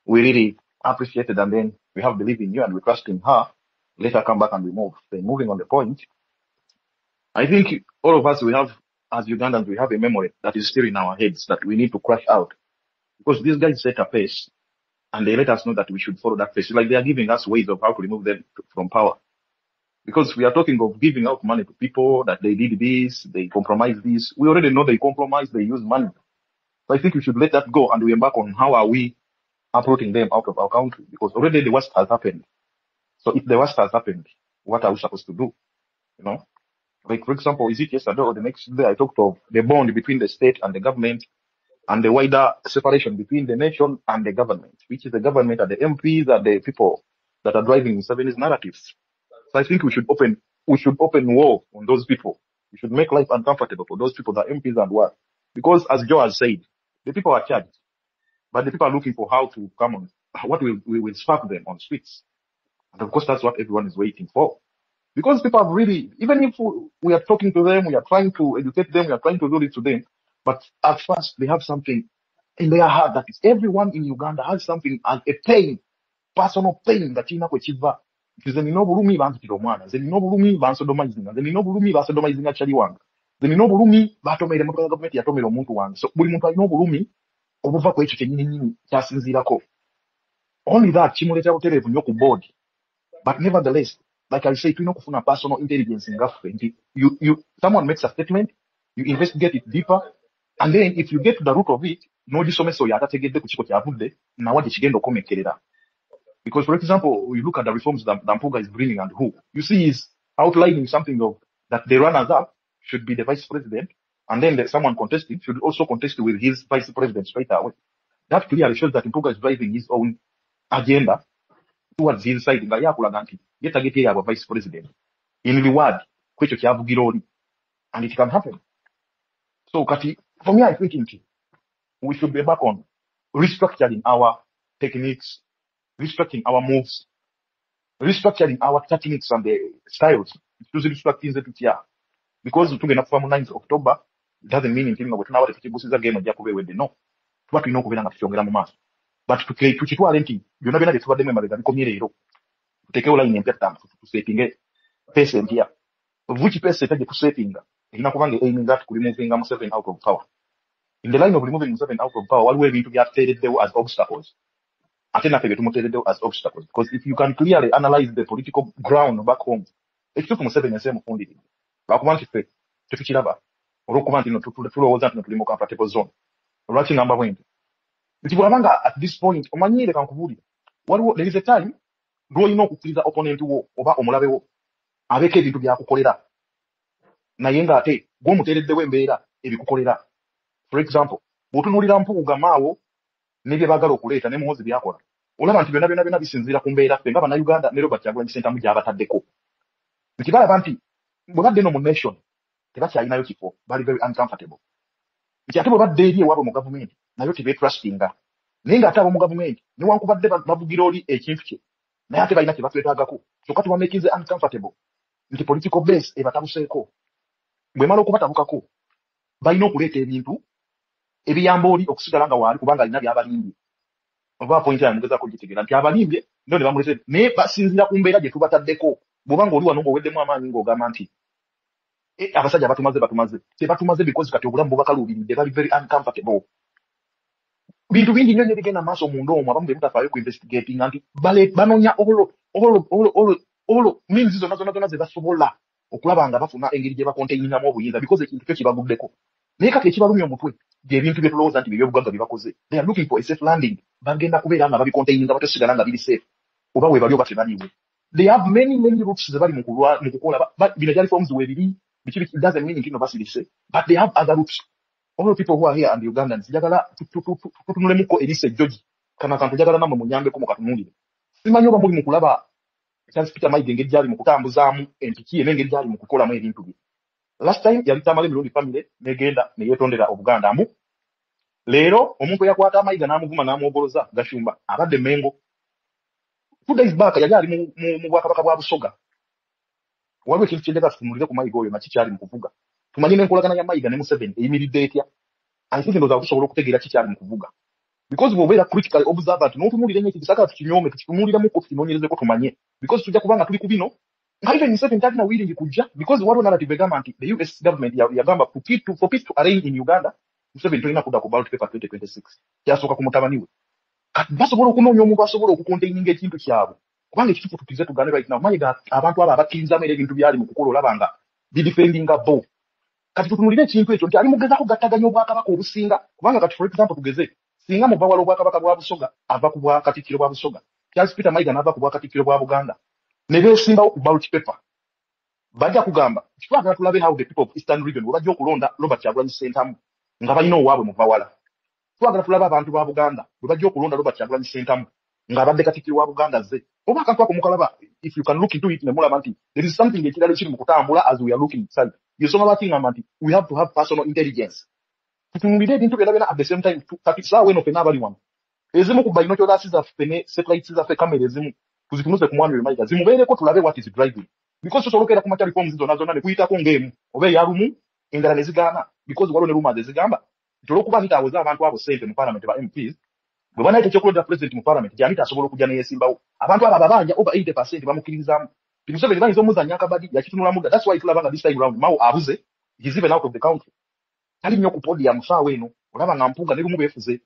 we really appreciate it and then we have belief in you and we trust in her. Let her come back and we move. Then moving on the point, I think all of us, as Ugandans, we have a memory that is still in our heads that we need to crush out. Because these guys set a pace and they let us know that we should follow that pace. Like they are giving us ways of how to remove them from power. Because we are talking of giving out money to people, that they did this, they compromised this. We already know they compromised, they use money. So I think we should let that go and we embark on how are we uprooting them out of our country. Because already the worst has happened. So if the worst has happened, what are we supposed to do? You know? Like, for example, is it yesterday or the next day I talked of the bond between the state and the government and the wider separation between the nation and the government, which is the government and the MPs and the people that are driving Museveni's narratives. So I think we should open war on those people. We should make life uncomfortable for those people, the MPs and what. Because as Joe has said, the people are charged, but the people are looking for how to come on, what will spark them on streets. And of course, that's what everyone is waiting for. Because people have really, even if we are talking to them, we are trying to educate them, we are trying to do it to them, but at first they have something in their heart that is everyone in Uganda has something as a pain, personal pain that you know chiva. Nze nina obulumi banzitira omwana, nze nina obulumi bansodomizinga, nze nina obulumi basodomizinga chali wange, nze nina obulumi batomere mu gavumenti yatomera omuntu wange. So buli muntu alina obulumi obuva ku ekyo kyennyini kyasinziirako. Only that kimuleetera butereevu nnyo ku board. But nevertheless, like I say, you know, personal intelligence in government. Someone makes a statement, you investigate it deeper, and then if you get to the root of it, no disomeso ya tategedde ku kiko kyavudde, na wadi kigenda okumekerera. Because for example, you look at the reforms that Mpuga is bringing and who, you see he's outlining something of that the runners up should be the vice president, and then someone contesting should also contest with his vice president straight away. That clearly shows that Mpuga is driving his own agenda towards his side nga yakulaga nti ye target yabwe vice president in reward kwekyo kyavugira oli, and it can happen. So kati for me I think we should be back on restructuring our techniques, restructuring our moves, restructuring our techniques and the styles. Restructuring tutya. Because tugenda kufa mu 9th October, it doesn't mean nti nga bwe tunaaba tetukibuusiza game ojja kubeewedde. No. Tuba tulina okubeera nga tukyongera mu maaso. But tukitwale nti byonna byonna bye tubaddemu emabega bikomye leero. Tuteekewo line empya ttaano tusetinge pace empya. Which pace ete gye tusetinga erina kuba nga aiming at kuremovinga Museveni out of power. In the line of removing Museveni out of power, waliwo ebintu byatuteereddewo as obstacles. Ate naffe bye tumuteereddewo as obstacles. Because if you can clearly analyze the political ground back home, ekituufu Museveni ensi emufundiridde. Lwakuba nti ffe tetukiraba. Olw'okuba nti tulowooza nti tuli mu comfortable zone. Lwaki ngamba bwe nti? Nti bw'abanga at this point omanyi leka nkubuulire. Waliwo there is a time lw'olina okukkiriza opponent wo oba omulabe wo abeeko ebintu byakukolera. Naye ng'ate gw'omuteereddewo embeera ebikukolera. For example, bw'otunuulira Mpuuga Maawo ne bye baagala okuleeta ne Muhoozi byakola. Olaba nti byonna bisinziira ku mbeera ffe nga Bannayuganda ne Robert Kyagulanyi Ssentamu gy'abataddeko. Nti balaba nti bwe badde no mu nation tebakyalinayo kifo, bali very uncomfortable. Nti ate bwe badde eri ewaabwe mu gavumenti nayo tebeetrustinga. Naye ng'ate abo mu gavumenti newankubadde bavugira oli ekintu kye naye ate balina kye batwetaagako. Kyokka tubamakinze uncomfortable. Nti political base ebatabuseeko. Bw'emala okubatabukako balina okuleeta ebintu ebiyamba oli okusigala nga waali kubanga alina by'abalimbye. Oba point yange mugezaako gitegeera nti abalimbye ndio ne bamuleetera naye basinziira ku mbeera gye tubataddeko. Bw'oba ng'oli wano ng'oweddemu amaanyi ng'ogamba nti abasajja batumaze tebatumaze because kati obulamu bubakaluubiridde bali very uncomfortable. Bintu bingi nnyo bigenda maaso munda omwo abamu be mutafaayo ku investigating nti banoonya olo means zonna ze basobola okulaba nga bafuna engeri gye bakontainingamu obuyinza because ekintu kyo kibaguddeko. Naye kati ekibalumya omutwe by'ebintu bye tulowooza nti by'ebyobugagga bye bakoze. They are looking for a safe landing. Bagenda kubeera nga babikontaininga batosigala nga biri safe. Oba we bali oba tebaliiwe. They have many routes ze bali mu kukola. Bino gyali forms weebiri biki it doesn't mean nti no basirise. But they have other routes. All the people who are here and the Ugandans njagala tutunulemuko Elise George kana kantu njagala namwe munyambeko mukatunulire. Simanyi oba muli mu kulaba Charles Peter Mayiga engeri gyali mu kutambuzaamu empiki n'engeri gyali mu kukolamu ebintu bye. Last time yali tamale mirundi family negenda ne yeetondera Obuganda mbu leero omuntu yakwata Mayiga n'amuvuma n'amwogoloza Gashumba abadde Mengo. 2 days back yali ali mu Bwakabaka bwa Busoga. Waliwo ekintu kyendeka tutunulire ku Mayiga oyo naki kyali mu kuvuga. Tumanyi n'enkolagana ya Mayiga ne Museveni eyimiridde etya. I think ndoza okusobola okutegeera kikyali mu kuvuga. Because bw'obeera critical observant n'otunuulira ennyo ekisaka tukinyoome tukitunuuliremu tukinoonyerezeko tumanye. Because tujja kubanga tuli ku bino nga even Museveni talina willing kujja because waliwo narrative egamba nti the US government yagamba for peace to arrange in Uganda Museveni tolina kudda ku ballot paper 2026 kyasooka ku mutabani we. Kati basobola okunoonya omuntu asobola okukontaininga ekintu kyabwe kubanga ekituufu tukize tugane right now Mayiga abantu abo abakkirizamu era ebintu byali mu kukola olaba nga bidefendinga bo. Kati tutunulire ekintu ekyo nti ali mugezaako gattaganya obwakabaka obusinga kubanga kati for example tugeze singa muva wala obwakabaka bwa Busoga ava ku bwakatikkiro bwa Busoga Charles Peter Mayiga n'ava ku bwakatikkiro bwa Buganda ne beesimbawo ku ballot paper bajja kugamba twagala tulabe how the people of Eastern region bwe bajja okulonda Robert Kyagulanyi Ssentamu nga balina owaabwe muva wala. Twagala tulabe abantu ba Buganda bwe bajja okulonda Robert Kyagulanyi Ssentamu ng'abadde katikkiro wa Buganda ze. Oba akantu ako mukalaba if you can look into it ne mulaba nti there is something ekirala ekiri mu kutambula as we are looking inside. Yosoma lwaki ngamba nti we have to have personal intelligence. Tutunulire ebintu byonna at the same time kati saawa eno ffenna abali wano. Ezimu ku binoculars zaffe ne satellites zaffe kamera ezimu tuzitunuze ku mwami we Mayiga zimubeereko tulabe what is driving. Because tosolokera ku matali forms zonna ne kuyitako ng'emu oba eyalumu endala ne zigaana because waliwo ne rumors ezigamba nti olw'okuba Anita awoza abantu abo ssente mu parliament ba MPs bwe banaayita ekyokulonda president mu parliament nti Anita asobola okujja neyeesimbawo abantu abo ababanja over 80% bamukkiririzaamu. Museveni bayinza omuzannya akabadi yakitunula mudda. That's why tulaba nga this time round Mao abuze he's even out of the country. Tali nnyo ku podium saawa eno olaba nga Mpuuga ne lumu beefuze.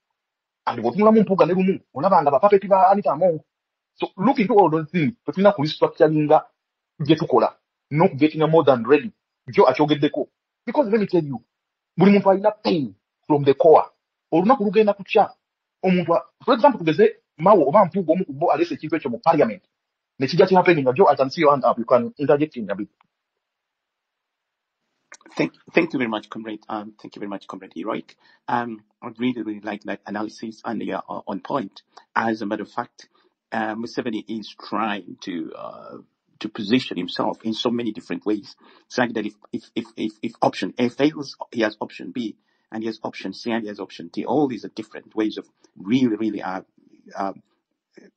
And bw'otunulamu Mpuuga ne lumu olaba nga bapapeti ba Anita Among. So look into all those things. Tetulina ku restructuringa bye tukola. Not getting more than ready. Joe akyogeddeko. Because let me tell you, buli muntu alina pain from the core. Olunaku lugenda kutya. Omuntu for example tugeze Mao oba Mpuuga omu ku bo alese ekintu ekyo mu parliament. Ne kijja ki happening nga Joe I can see your hand up. You can interject in a bit. Thank you very much, comrade. Thank you very much, comrade Heroic. I'd really like that analysis and you're on point. As a matter of fact, Museveni is trying to position himself in so many different ways. It's like that if option A fails, he has option B, and he has option C, and he has option D. All these are different ways of really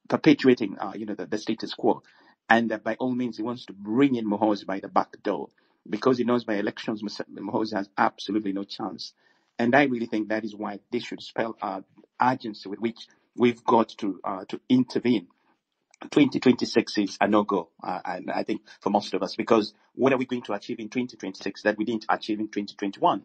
perpetuating, the status quo. And by all means, he wants to bring in Mohozi by the back door because he knows by elections, Mohozi has absolutely no chance. And I really think that is why they should spell urgency with which we've got to intervene. 2026 is a no-go, and I think for most of us, because what are we going to achieve in 2026 that we didn't achieve in 2021?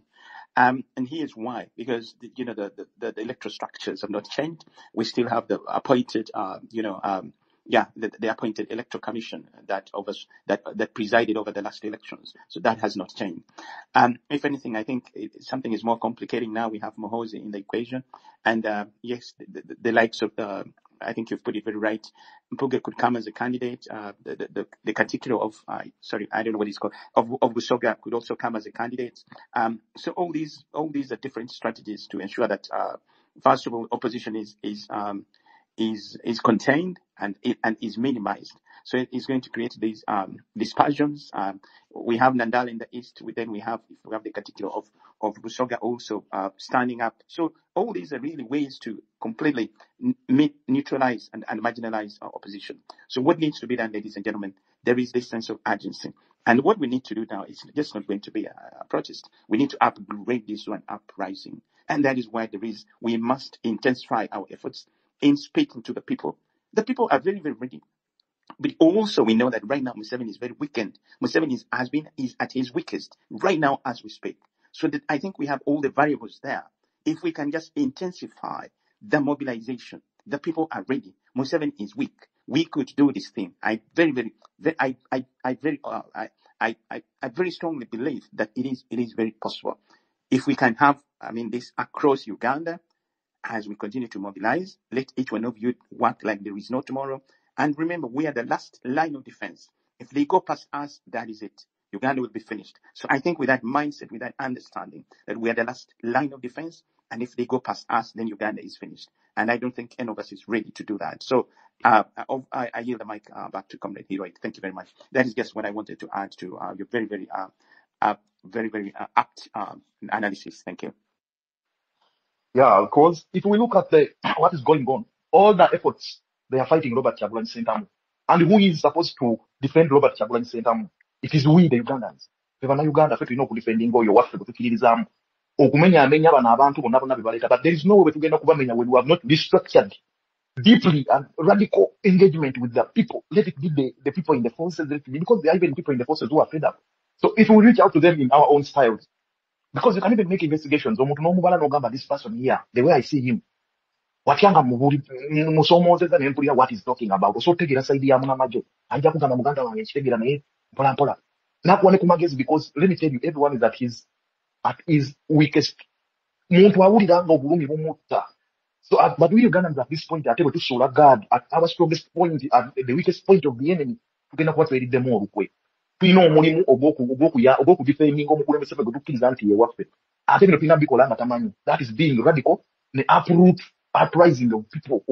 And here's why: because the electoral structures have not changed. We still have the appointed, the appointed electoral commission that presided over the last elections. So that has not changed. If anything, I think something is more complicating now. We have Mohozi in the equation, and yes, the likes of I think you've put it very right. Mpuge could come as a candidate. The category of I don't know what it's called, of Busoga could also come as a candidate. So all these are different strategies to ensure that first of all, opposition is contained and is minimized. So it's going to create these dispersions. We have Nandala in the east. Then we have the category of Busoga also standing up. So all these are really ways to completely neutralize and marginalize our opposition. So what needs to be done, ladies and gentlemen? There is this sense of urgency. And what we need to do now is just not going to be a protest. We need to upgrade this to an uprising. And that is why we must intensify our efforts in speaking to the people. The people are very, very ready. But also we know that right now Museveni is very weakened. Museveni is at his weakest right now as we speak. So that I think we have all the variables there. If we can just intensify the mobilization, the people are ready. Museveni is weak. We could do this thing. I very strongly believe that it is very possible. If we can have, this across Uganda, as we continue to mobilize, let each one of you work like there is no tomorrow. And remember, we are the last line of defense. If they go past us, that is it. Uganda will be finished. So I think with that mindset, with that understanding that we are the last line of defense, and if they go past us, then Uganda is finished. And I don't think any of us is ready to do that. So I yield the mic back to Comrade Heroic. Thank you very much. That is just what I wanted to add to your very, very apt analysis. Thank you. Yeah, because if we look at what is going on, all the efforts, they are fighting Robert Kyagulanyi Ssentamu. And who is supposed to defend Robert Kyagulanyi Ssentamu? It is we, the Ugandans. Fevana Uganda, fe tulina okudefending oyo waffe kutukiririzaamu. Okumenya bano abantu bonna bebaleta. But there is no way tugenda kubamenya when we have not restructured deeply and radical engagement with the people. Let it be the people in the forces, because there are even people in the forces who are fed up. So if we reach out to them in our own styles, because you can even make investigations. This person here, the way I see him, what he's talking about. So take it aside, because let me tell you, everyone is at his weakest. So, but we Ugandans at this point are able to show God at our strongest point, at the weakest point of the enemy. We cannot read them more. We know Monimu Oboku defending Omukulembese Gutukis anti Wafe. I think the Bikola Matamani. That is being radical, the uproot, uprising of people.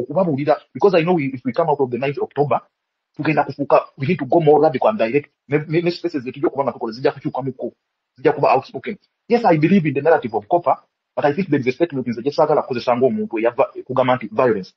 Because I know if we come out of the 9th October, we need to go more radical and direct. Many spaces that you come outspoken. Yes, I believe in the narrative of copper, but I think there is a statement in the Jesagala Kosesango Muntu violence.